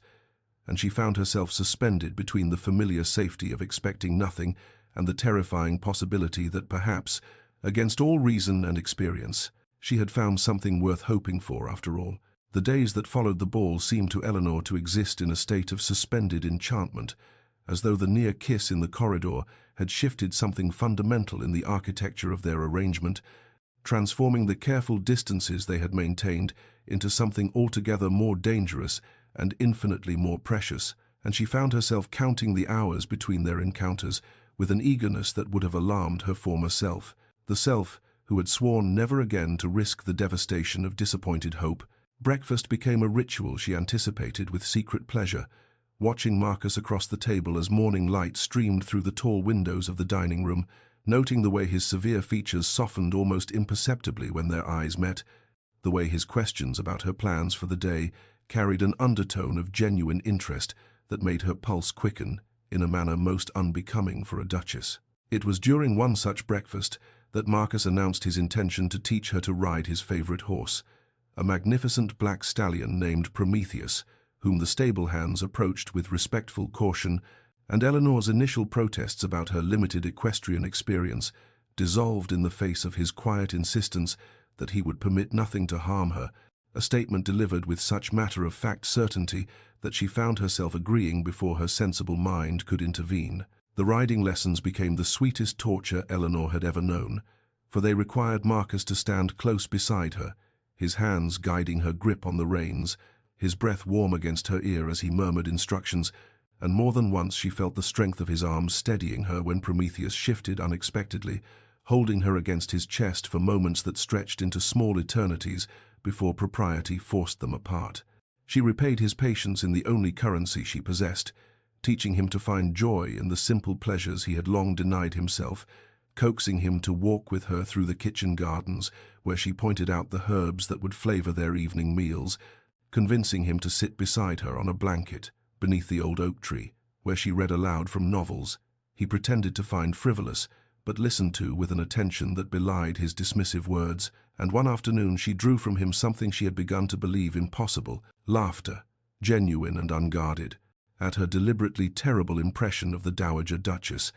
and she found herself suspended between the familiar safety of expecting nothing and the terrifying possibility that perhaps, against all reason and experience, she had found something worth hoping for after all. The days that followed the ball seemed to Eleanor to exist in a state of suspended enchantment, as though the near kiss in the corridor had shifted something fundamental in the architecture of their arrangement, transforming the careful distances they had maintained into something altogether more dangerous and infinitely more precious, and she found herself counting the hours between their encounters with an eagerness that would have alarmed her former self, the self who had sworn never again to risk the devastation of disappointed hope. Breakfast became a ritual she anticipated with secret pleasure, watching Marcus across the table as morning light streamed through the tall windows of the dining room, noting the way his severe features softened almost imperceptibly when their eyes met, the way his questions about her plans for the day carried an undertone of genuine interest that made her pulse quicken in a manner most unbecoming for a duchess. It was during one such breakfast that Marcus announced his intention to teach her to ride his favorite horse, a magnificent black stallion named Prometheus, whom the stable hands approached with respectful caution, and Eleanor's initial protests about her limited equestrian experience dissolved in the face of his quiet insistence that he would permit nothing to harm her, a statement delivered with such matter-of-fact certainty that she found herself agreeing before her sensible mind could intervene. The riding lessons became the sweetest torture Eleanor had ever known, for they required Marcus to stand close beside her, his hands guiding her grip on the reins, his breath warm against her ear as he murmured instructions, and more than once she felt the strength of his arms steadying her when Prometheus shifted unexpectedly, holding her against his chest for moments that stretched into small eternities before propriety forced them apart. She repaid his patience in the only currency she possessed, teaching him to find joy in the simple pleasures he had long denied himself, coaxing him to walk with her through the kitchen gardens where she pointed out the herbs that would flavor their evening meals, convincing him to sit beside her on a blanket beneath the old oak tree, where she read aloud from novels he pretended to find frivolous, but listened to with an attention that belied his dismissive words. And one afternoon she drew from him something she had begun to believe impossible: laughter, genuine and unguarded, at her deliberately terrible impression of the Dowager Duchess,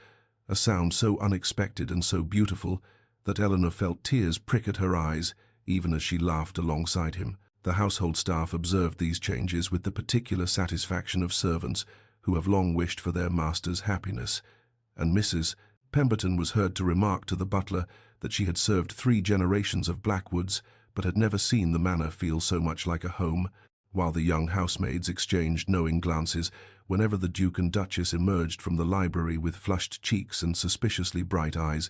a sound so unexpected and so beautiful that Eleanor felt tears prick at her eyes even as she laughed alongside him. The household staff observed these changes with the particular satisfaction of servants who have long wished for their master's happiness, and Mrs. Pemberton was heard to remark to the butler that she had served 3 generations of Blackwoods but had never seen the manor feel so much like a home, while the young housemaids exchanged knowing glances whenever the Duke and Duchess emerged from the library with flushed cheeks and suspiciously bright eyes,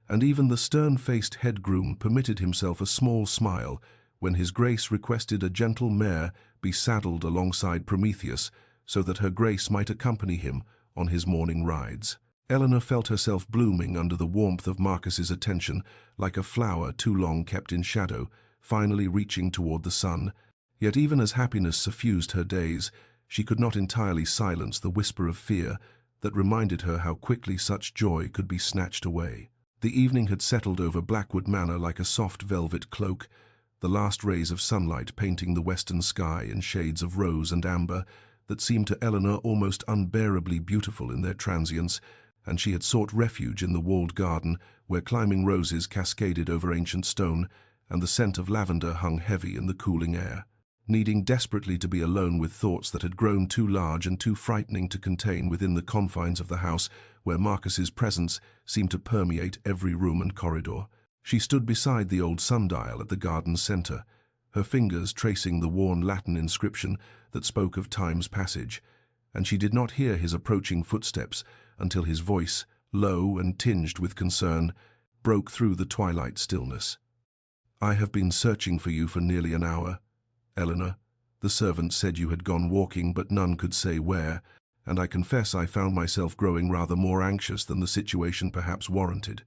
and even the stern-faced head groom permitted himself a small smile when His Grace requested a gentle mare be saddled alongside Prometheus so that Her Grace might accompany him on his morning rides. Eleanor felt herself blooming under the warmth of Marcus's attention, like a flower too long kept in shadow, finally reaching toward the sun. Yet even as happiness suffused her days, she could not entirely silence the whisper of fear that reminded her how quickly such joy could be snatched away. The evening had settled over Blackwood Manor like a soft velvet cloak, the last rays of sunlight painting the western sky in shades of rose and amber that seemed to Eleanor almost unbearably beautiful in their transience, and she had sought refuge in the walled garden where climbing roses cascaded over ancient stone and the scent of lavender hung heavy in the cooling air. Needing desperately to be alone with thoughts that had grown too large and too frightening to contain within the confines of the house where Marcus's presence seemed to permeate every room and corridor, she stood beside the old sundial at the garden's center, her fingers tracing the worn Latin inscription that spoke of time's passage, and she did not hear his approaching footsteps until his voice, low and tinged with concern, broke through the twilight stillness. "I have been searching for you for nearly an hour, Eleanor. The servant said you had gone walking, but none could say where, and I confess I found myself growing rather more anxious than the situation perhaps warranted."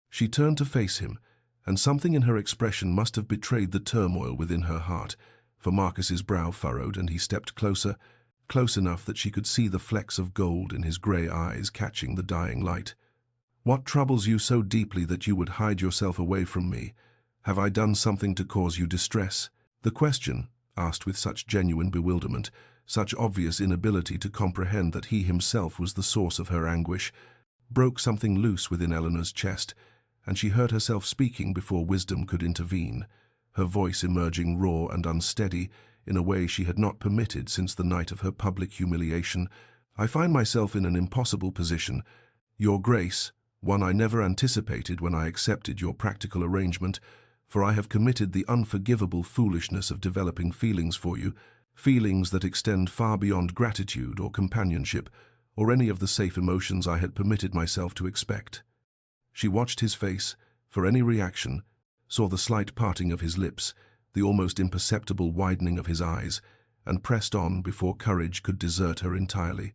She turned to face him, and something in her expression must have betrayed the turmoil within her heart, for Marcus's brow furrowed and he stepped closer, close enough that she could see the flecks of gold in his grey eyes catching the dying light. "What troubles you so deeply that you would hide yourself away from me? Have I done something to cause you distress?" The question, asked with such genuine bewilderment, such obvious inability to comprehend that he himself was the source of her anguish, broke something loose within Eleanor's chest, and she heard herself speaking before wisdom could intervene, her voice emerging raw and unsteady in a way she had not permitted since the night of her public humiliation. "I find myself in an impossible position, Your Grace, one I never anticipated when I accepted your practical arrangement, for I have committed the unforgivable foolishness of developing feelings for you, feelings that extend far beyond gratitude or companionship, or any of the safe emotions I had permitted myself to expect." She watched his face for any reaction, saw the slight parting of his lips, the almost imperceptible widening of his eyes, and pressed on before courage could desert her entirely.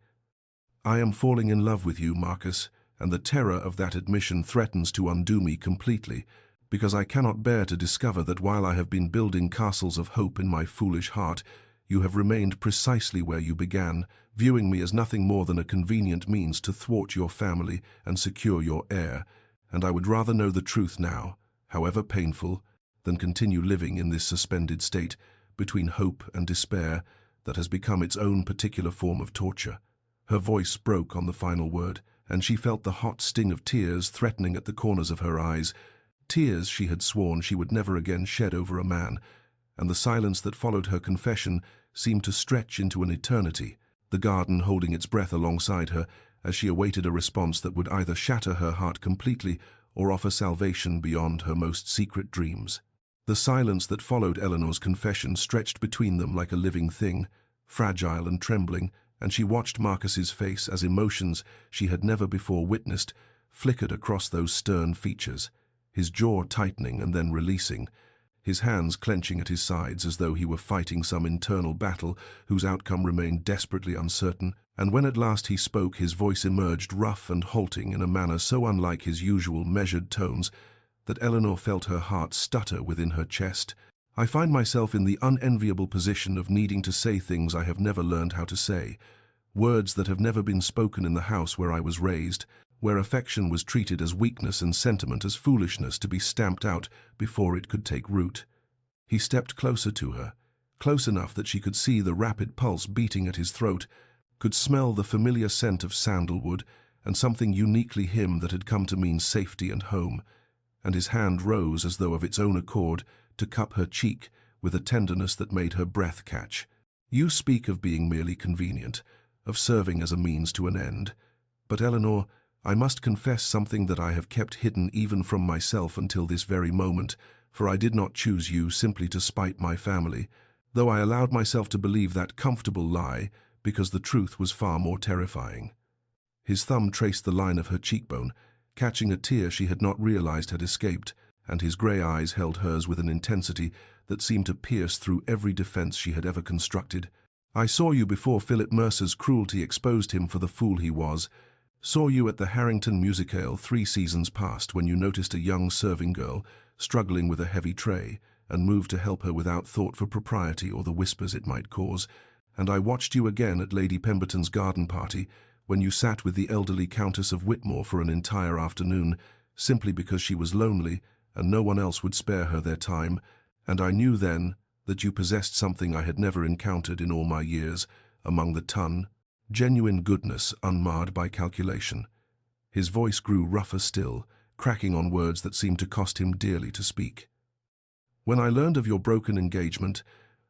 "I am falling in love with you, Marcus, and the terror of that admission threatens to undo me completely, because I cannot bear to discover that while I have been building castles of hope in my foolish heart, you have remained precisely where you began, viewing me as nothing more than a convenient means to thwart your family and secure your heir, and I would rather know the truth now, however painful, than continue living in this suspended state between hope and despair that has become its own particular form of torture. Her voice broke on the final word, and she felt the hot sting of tears threatening at the corners of her eyes, tears she had sworn she would never again shed over a man, and the silence that followed her confession seemed to stretch into an eternity, the garden holding its breath alongside her as she awaited a response that would either shatter her heart completely or offer salvation beyond her most secret dreams. The silence that followed Eleanor's confession stretched between them like a living thing, fragile and trembling, and she watched Marcus's face as emotions she had never before witnessed flickered across those stern features, his jaw tightening and then releasing, his hands clenching at his sides as though he were fighting some internal battle whose outcome remained desperately uncertain. And when at last he spoke, his voice emerged rough and halting in a manner so unlike his usual measured tones that Eleanor felt her heart stutter within her chest. I find myself in the unenviable position of needing to say things I have never learned how to say, words that have never been spoken in the house where I was raised, where affection was treated as weakness and sentiment as foolishness to be stamped out before it could take root. He stepped closer to her, close enough that she could see the rapid pulse beating at his throat, could smell the familiar scent of sandalwood and something uniquely him that had come to mean safety and home, and his hand rose as though of its own accord to cup her cheek with a tenderness that made her breath catch. You speak of being merely convenient, of serving as a means to an end. But Eleanor, I must confess something that I have kept hidden even from myself until this very moment, for I did not choose you simply to spite my family, though I allowed myself to believe that comfortable lie because the truth was far more terrifying. His thumb traced the line of her cheekbone, catching a tear she had not realized had escaped, and his grey eyes held hers with an intensity that seemed to pierce through every defense she had ever constructed. I saw you before Philip Mercer's cruelty exposed him for the fool he was, saw you at the Harrington Musicale 3 seasons past when you noticed a young serving girl struggling with a heavy tray and moved to help her without thought for propriety or the whispers it might cause, and I watched you again at Lady Pemberton's garden party when you sat with the elderly Countess of Whitmore for an entire afternoon, simply because she was lonely and no one else would spare her their time, and I knew then that you possessed something I had never encountered in all my years among the ton, genuine goodness unmarred by calculation. His voice grew rougher still, cracking on words that seemed to cost him dearly to speak. When I learned of your broken engagement,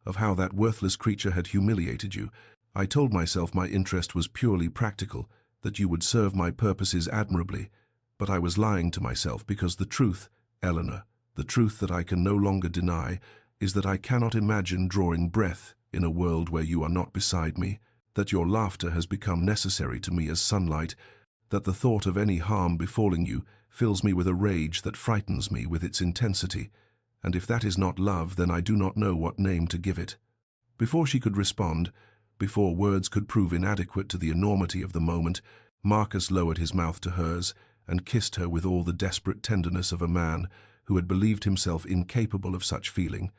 of how that worthless creature had humiliated you, I told myself my interest was purely practical, that you would serve my purposes admirably, but I was lying to myself because the truth, Eleanor, the truth that I can no longer deny, is that I cannot imagine drawing breath in a world where you are not beside me, that your laughter has become necessary to me as sunlight, that the thought of any harm befalling you fills me with a rage that frightens me with its intensity, and if that is not love, then I do not know what name to give it. Before she could respond, before words could prove inadequate to the enormity of the moment, Marcus lowered his mouth to hers and kissed her with all the desperate tenderness of a man who had believed himself incapable of such feeling,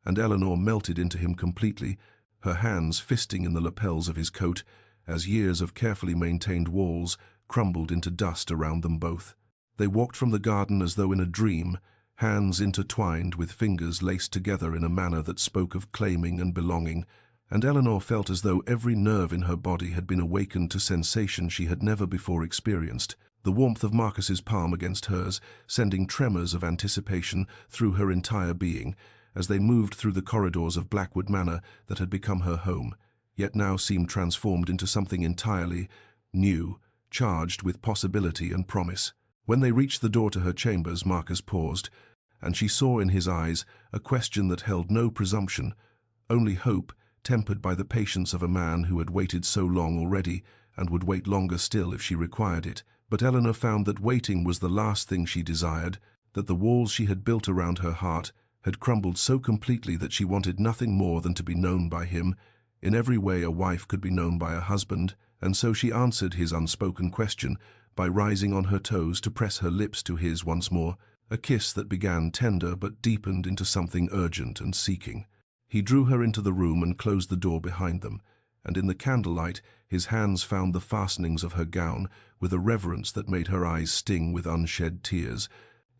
and Eleanor melted into him completely, her hands fisting in the lapels of his coat as years of carefully maintained walls crumbled into dust around them both. They walked from the garden as though in a dream, hands intertwined with fingers laced together in a manner that spoke of claiming and belonging, and Eleanor felt as though every nerve in her body had been awakened to sensation she had never before experienced, the warmth of Marcus's palm against hers sending tremors of anticipation through her entire being as they moved through the corridors of Blackwood Manor that had become her home, yet now seemed transformed into something entirely new, charged with possibility and promise. When they reached the door to her chambers, Marcus paused, and she saw in his eyes a question that held no presumption, only hope, tempered by the patience of a man who had waited so long already and would wait longer still if she required it. But Eleanor found that waiting was the last thing she desired, that the walls she had built around her heart had crumbled so completely that she wanted nothing more than to be known by him, in every way a wife could be known by a husband, and so she answered his unspoken question by rising on her toes to press her lips to his once more, a kiss that began tender but deepened into something urgent and seeking. He drew her into the room and closed the door behind them, and in the candlelight His hands found the fastenings of her gown with a reverence that made her eyes sting with unshed tears,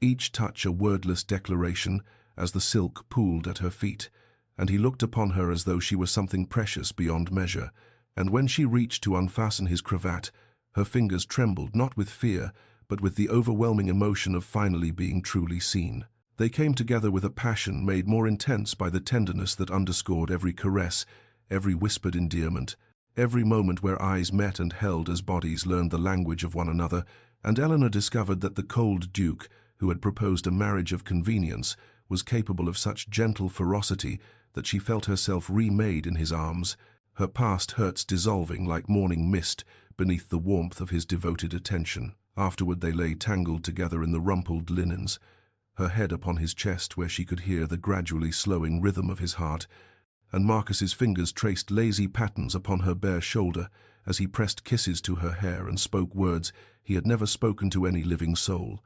each touch a wordless declaration as the silk pooled at her feet, and he looked upon her as though she were something precious beyond measure. And when she reached to unfasten his cravat, her fingers trembled not with fear, but with the overwhelming emotion of finally being truly seen. They came together with a passion made more intense by the tenderness that underscored every caress, every whispered endearment, every moment where eyes met and held as bodies learned the language of one another, and Eleanor discovered that the cold Duke, who had proposed a marriage of convenience, was capable of such gentle ferocity that she felt herself remade in his arms, her past hurts dissolving like morning mist beneath the warmth of his devoted attention. Afterward they lay tangled together in the rumpled linens, her head upon his chest where she could hear the gradually slowing rhythm of his heart, and Marcus's fingers traced lazy patterns upon her bare shoulder as he pressed kisses to her hair and spoke words he had never spoken to any living soul,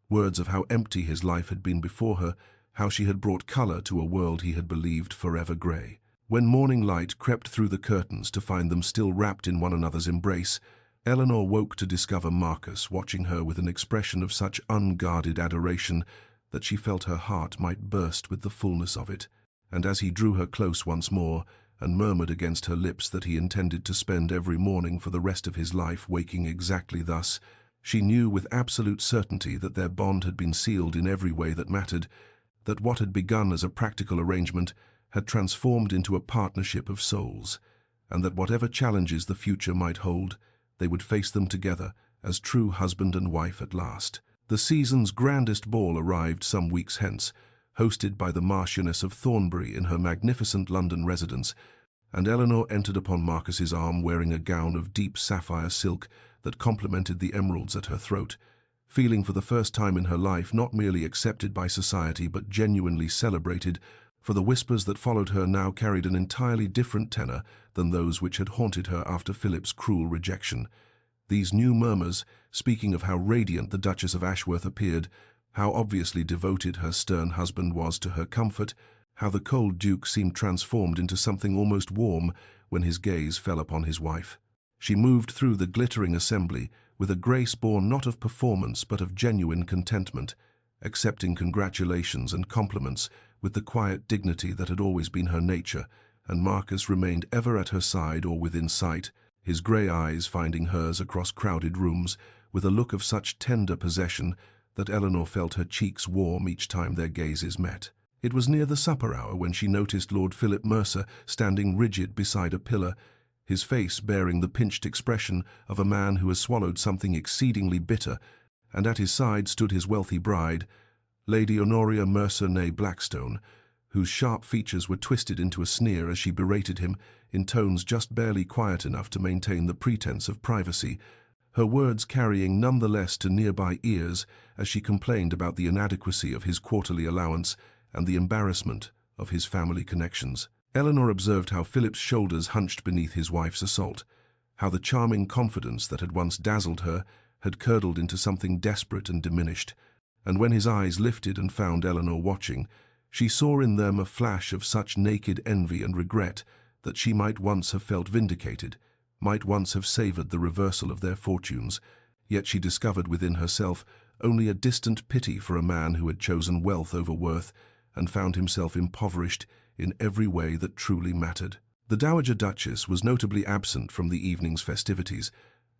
words of how empty his life had been before her, how she had brought color to a world he had believed forever gray. When morning light crept through the curtains to find them still wrapped in one another's embrace, Eleanor woke to discover Marcus watching her with an expression of such unguarded adoration that she felt her heart might burst with the fullness of it. And as he drew her close once more and murmured against her lips that he intended to spend every morning for the rest of his life waking exactly thus, she knew with absolute certainty that their bond had been sealed in every way that mattered, that what had begun as a practical arrangement had transformed into a partnership of souls, and that whatever challenges the future might hold, they would face them together as true husband and wife at last. The season's grandest ball arrived some weeks hence, hosted by the Marchioness of Thornbury in her magnificent London residence, and Eleanor entered upon Marcus's arm wearing a gown of deep sapphire silk that complemented the emeralds at her throat, feeling for the first time in her life not merely accepted by society but genuinely celebrated, for the whispers that followed her now carried an entirely different tenor than those which had haunted her after Philip's cruel rejection. These new murmurs, speaking of how radiant the Duchess of Ashworth appeared, how obviously devoted her stern husband was to her comfort, how the cold Duke seemed transformed into something almost warm when his gaze fell upon his wife. She moved through the glittering assembly with a grace born not of performance but of genuine contentment, accepting congratulations and compliments with the quiet dignity that had always been her nature, and Marcus remained ever at her side or within sight, his grey eyes finding hers across crowded rooms with a look of such tender possession that Eleanor felt her cheeks warm each time their gazes met. It was near the supper hour when she noticed Lord Philip Mercer standing rigid beside a pillar, his face bearing the pinched expression of a man who has swallowed something exceedingly bitter, and at his side stood his wealthy bride, Lady Honoria Mercer née Blackstone, whose sharp features were twisted into a sneer as she berated him in tones just barely quiet enough to maintain the pretense of privacy, her words carrying none the less to nearby ears as she complained about the inadequacy of his quarterly allowance and the embarrassment of his family connections. Eleanor observed how Philip's shoulders hunched beneath his wife's assault, how the charming confidence that had once dazzled her had curdled into something desperate and diminished, and when his eyes lifted and found Eleanor watching, she saw in them a flash of such naked envy and regret that she might once have felt vindicated, might once have savoured the reversal of their fortunes, yet she discovered within herself only a distant pity for a man who had chosen wealth over worth and found himself impoverished in every way that truly mattered. The Dowager Duchess was notably absent from the evening's festivities,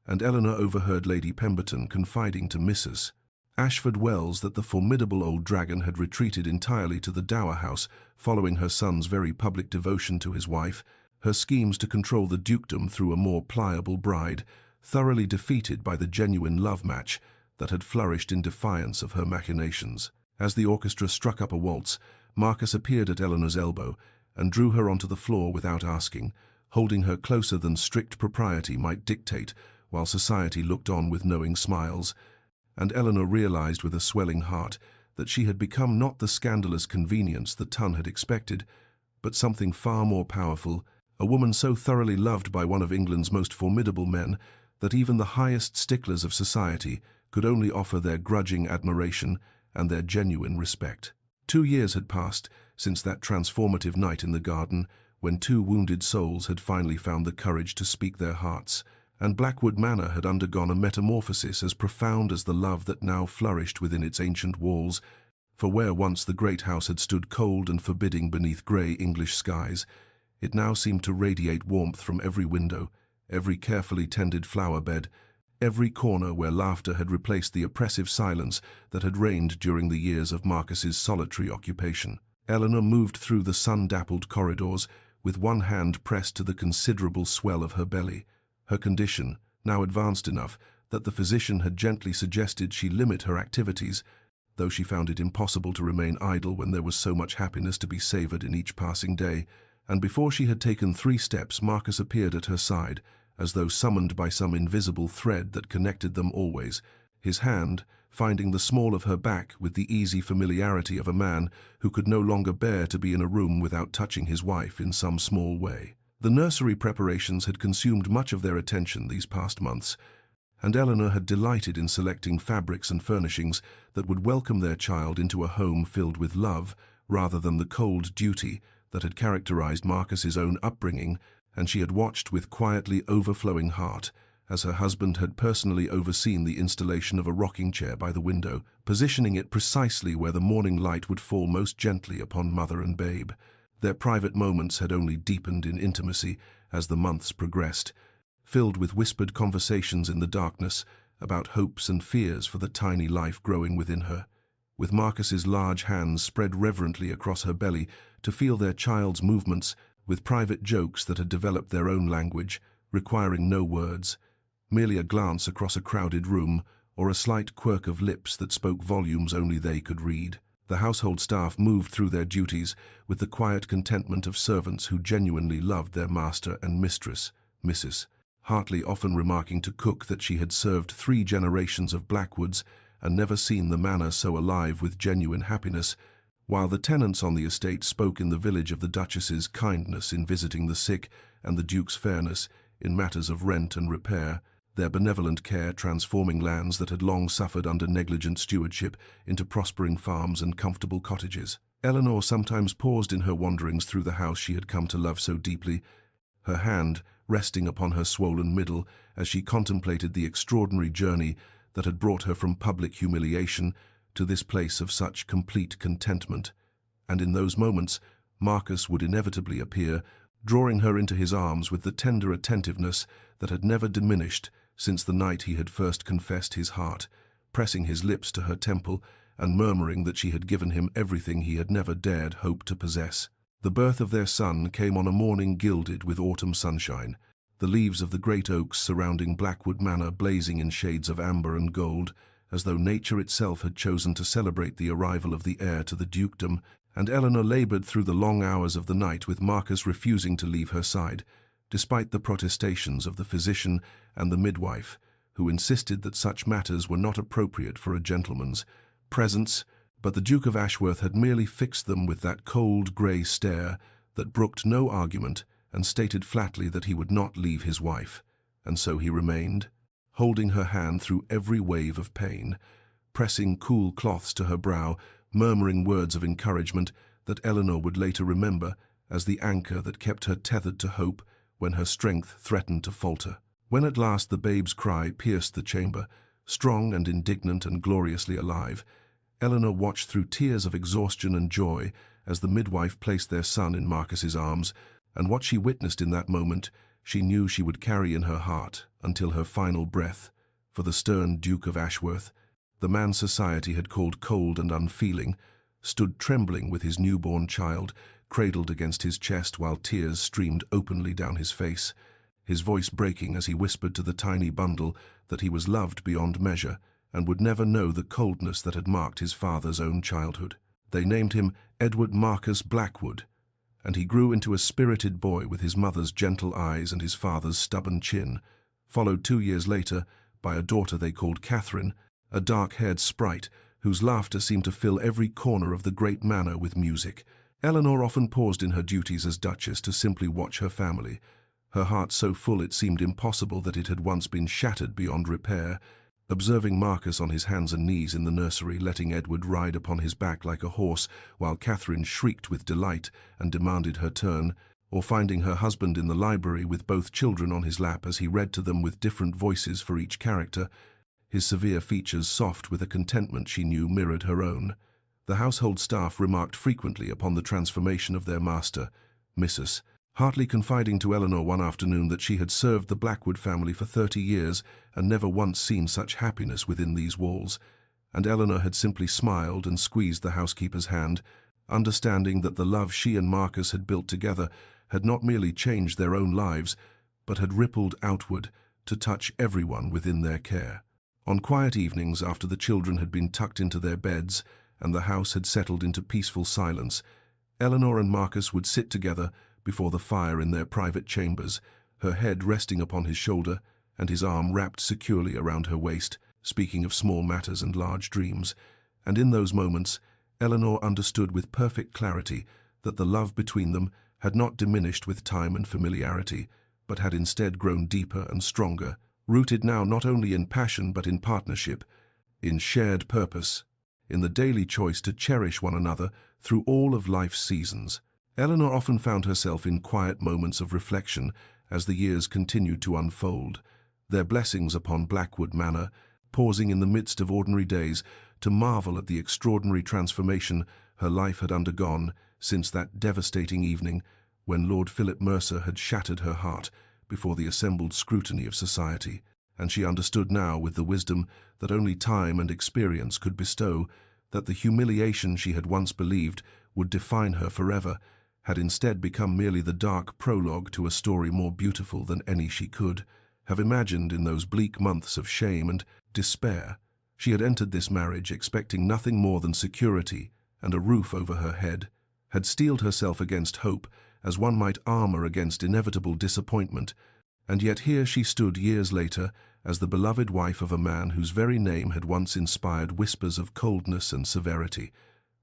and Eleanor overheard Lady Pemberton confiding to Mrs. Ashford Wells that the formidable old dragon had retreated entirely to the Dower House following her son's very public devotion to his wife, her schemes to control the dukedom through a more pliable bride, thoroughly defeated by the genuine love match that had flourished in defiance of her machinations. As the orchestra struck up a waltz, Marcus appeared at Eleanor's elbow and drew her onto the floor without asking, holding her closer than strict propriety might dictate, while society looked on with knowing smiles, and Eleanor realized with a swelling heart that she had become not the scandalous convenience the ton had expected, but something far more powerful, a woman so thoroughly loved by one of England's most formidable men that even the highest sticklers of society could only offer their grudging admiration and their genuine respect. 2 years had passed since that transformative night in the garden when two wounded souls had finally found the courage to speak their hearts, and Blackwood Manor had undergone a metamorphosis as profound as the love that now flourished within its ancient walls, for where once the great house had stood cold and forbidding beneath grey English skies, it now seemed to radiate warmth from every window, every carefully tended flower bed, every corner where laughter had replaced the oppressive silence that had reigned during the years of Marcus's solitary occupation. Eleanor moved through the sun-dappled corridors, with one hand pressed to the considerable swell of her belly, her condition now advanced enough that the physician had gently suggested she limit her activities, though she found it impossible to remain idle when there was so much happiness to be savoured in each passing day, and before she had taken 3 steps Marcus appeared at her side, as though summoned by some invisible thread that connected them always, his hand finding the small of her back with the easy familiarity of a man who could no longer bear to be in a room without touching his wife in some small way. The nursery preparations had consumed much of their attention these past months, and Eleanor had delighted in selecting fabrics and furnishings that would welcome their child into a home filled with love rather than the cold duty that had characterized Marcus's own upbringing, and she had watched with quietly overflowing heart as her husband had personally overseen the installation of a rocking chair by the window, positioning it precisely where the morning light would fall most gently upon mother and babe. Their private moments had only deepened in intimacy as the months progressed, filled with whispered conversations in the darkness about hopes and fears for the tiny life growing within her, with Marcus's large hands spread reverently across her belly to feel their child's movements, with private jokes that had developed their own language, requiring no words, merely a glance across a crowded room or a slight quirk of lips that spoke volumes only they could read. The household staff moved through their duties with the quiet contentment of servants who genuinely loved their master and mistress, Mrs. Hartley often remarking to cook that she had served 3 generations of Blackwoods and never seen the manor so alive with genuine happiness, while the tenants on the estate spoke in the village of the Duchess's kindness in visiting the sick and the Duke's fairness in matters of rent and repair, their benevolent care transforming lands that had long suffered under negligent stewardship into prospering farms and comfortable cottages. Eleanor sometimes paused in her wanderings through the house she had come to love so deeply, her hand resting upon her swollen middle as she contemplated the extraordinary journey that had brought her from public humiliation to this place of such complete contentment. And in those moments, Marcus would inevitably appear, drawing her into his arms with the tender attentiveness that had never diminished since the night he had first confessed his heart, pressing his lips to her temple and murmuring that she had given him everything he had never dared hope to possess. The birth of their son came on a morning gilded with autumn sunshine, the leaves of the great oaks surrounding Blackwood Manor blazing in shades of amber and gold, as though nature itself had chosen to celebrate the arrival of the heir to the dukedom, and Eleanor laboured through the long hours of the night with Marcus refusing to leave her side, despite the protestations of the physician and the midwife, who insisted that such matters were not appropriate for a gentleman's presence, but the Duke of Ashworth had merely fixed them with that cold grey stare that brooked no argument and stated flatly that he would not leave his wife, and so he remained, holding her hand through every wave of pain, pressing cool cloths to her brow, murmuring words of encouragement that Eleanor would later remember as the anchor that kept her tethered to hope when her strength threatened to falter. When at last the babe's cry pierced the chamber, strong and indignant and gloriously alive, Eleanor watched through tears of exhaustion and joy as the midwife placed their son in Marcus's arms, and what she witnessed in that moment she knew she would carry in her heart until her final breath, for the stern Duke of Ashworth, the man society had called cold and unfeeling, stood trembling with his newborn child, cradled against his chest while tears streamed openly down his face, his voice breaking as he whispered to the tiny bundle that he was loved beyond measure and would never know the coldness that had marked his father's own childhood. They named him Edward Marcus Blackwood, and he grew into a spirited boy with his mother's gentle eyes and his father's stubborn chin, followed 2 years later by a daughter they called Catherine, a dark-haired sprite whose laughter seemed to fill every corner of the great manor with music. Eleanor often paused in her duties as Duchess to simply watch her family, her heart so full it seemed impossible that it had once been shattered beyond repair, observing Marcus on his hands and knees in the nursery, letting Edward ride upon his back like a horse, while Catherine shrieked with delight and demanded her turn, or finding her husband in the library with both children on his lap as he read to them with different voices for each character, his severe features soft with a contentment she knew mirrored her own. The household staff remarked frequently upon the transformation of their master, Mrs. Hartley, confiding to Eleanor one afternoon that she had served the Blackwood family for 30 years and never once seen such happiness within these walls, and Eleanor had simply smiled and squeezed the housekeeper's hand, understanding that the love she and Marcus had built together had not merely changed their own lives, but had rippled outward to touch everyone within their care. On quiet evenings, after the children had been tucked into their beds and the house had settled into peaceful silence, Eleanor and Marcus would sit together before the fire in their private chambers, her head resting upon his shoulder and his arm wrapped securely around her waist, speaking of small matters and large dreams. And in those moments, Eleanor understood with perfect clarity that the love between them had not diminished with time and familiarity, but had instead grown deeper and stronger, rooted now not only in passion but in partnership, in shared purpose, in the daily choice to cherish one another through all of life's seasons. Eleanor often found herself in quiet moments of reflection as the years continued to unfold, their blessings upon Blackwood Manor, pausing in the midst of ordinary days to marvel at the extraordinary transformation her life had undergone since that devastating evening when Lord Philip Mercer had shattered her heart before the assembled scrutiny of society, and she understood now, with the wisdom that only time and experience could bestow, that the humiliation she had once believed would define her forever had instead become merely the dark prologue to a story more beautiful than any she could have imagined in those bleak months of shame and despair. She had entered this marriage expecting nothing more than security and a roof over her head, had steeled herself against hope as one might armor against inevitable disappointment, and yet here she stood years later as the beloved wife of a man whose very name had once inspired whispers of coldness and severity,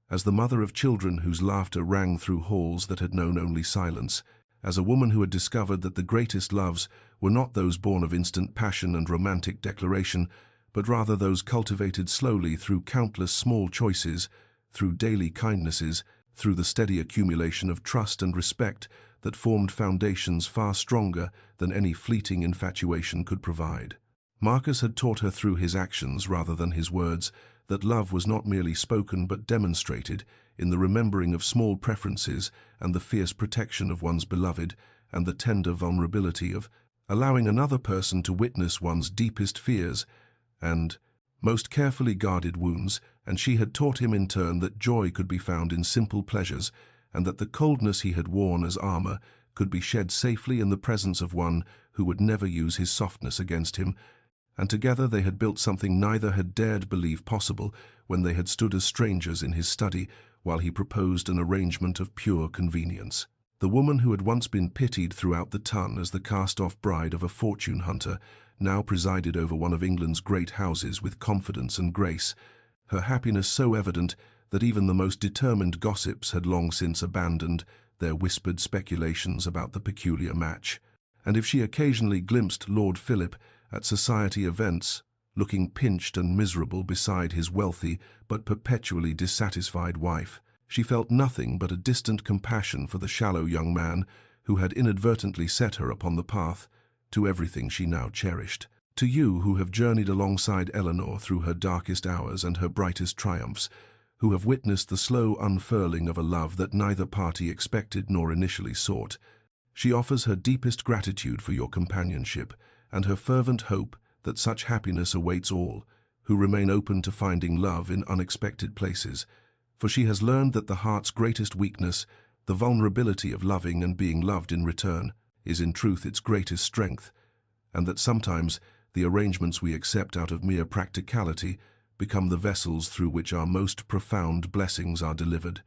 as the mother of children whose laughter rang through halls that had known only silence, as a woman who had discovered that the greatest loves were not those born of instant passion and romantic declaration, but rather those cultivated slowly through countless small choices, through daily kindnesses, through the steady accumulation of trust and respect that formed foundations far stronger than any fleeting infatuation could provide. Marcus had taught her through his actions rather than his words that love was not merely spoken but demonstrated in the remembering of small preferences and the fierce protection of one's beloved and the tender vulnerability of allowing another person to witness one's deepest fears and most carefully guarded wounds, and she had taught him in turn that joy could be found in simple pleasures, and that the coldness he had worn as armor could be shed safely in the presence of one who would never use his softness against him, and together they had built something neither had dared believe possible when they had stood as strangers in his study while he proposed an arrangement of pure convenience. The woman who had once been pitied throughout the ton as the cast-off bride of a fortune hunter now presided over one of England's great houses with confidence and grace, her happiness so evident that even the most determined gossips had long since abandoned their whispered speculations about the peculiar match. And if she occasionally glimpsed Lord Philip at society events, looking pinched and miserable beside his wealthy but perpetually dissatisfied wife, she felt nothing but a distant compassion for the shallow young man who had inadvertently set her upon the path to everything she now cherished. To you who have journeyed alongside Eleanor through her darkest hours and her brightest triumphs, who have witnessed the slow unfurling of a love that neither party expected nor initially sought, she offers her deepest gratitude for your companionship and her fervent hope that such happiness awaits all who remain open to finding love in unexpected places, for she has learned that the heart's greatest weakness, the vulnerability of loving and being loved in return, is in truth its greatest strength, and that sometimes the arrangements we accept out of mere practicality become the vessels through which our most profound blessings are delivered.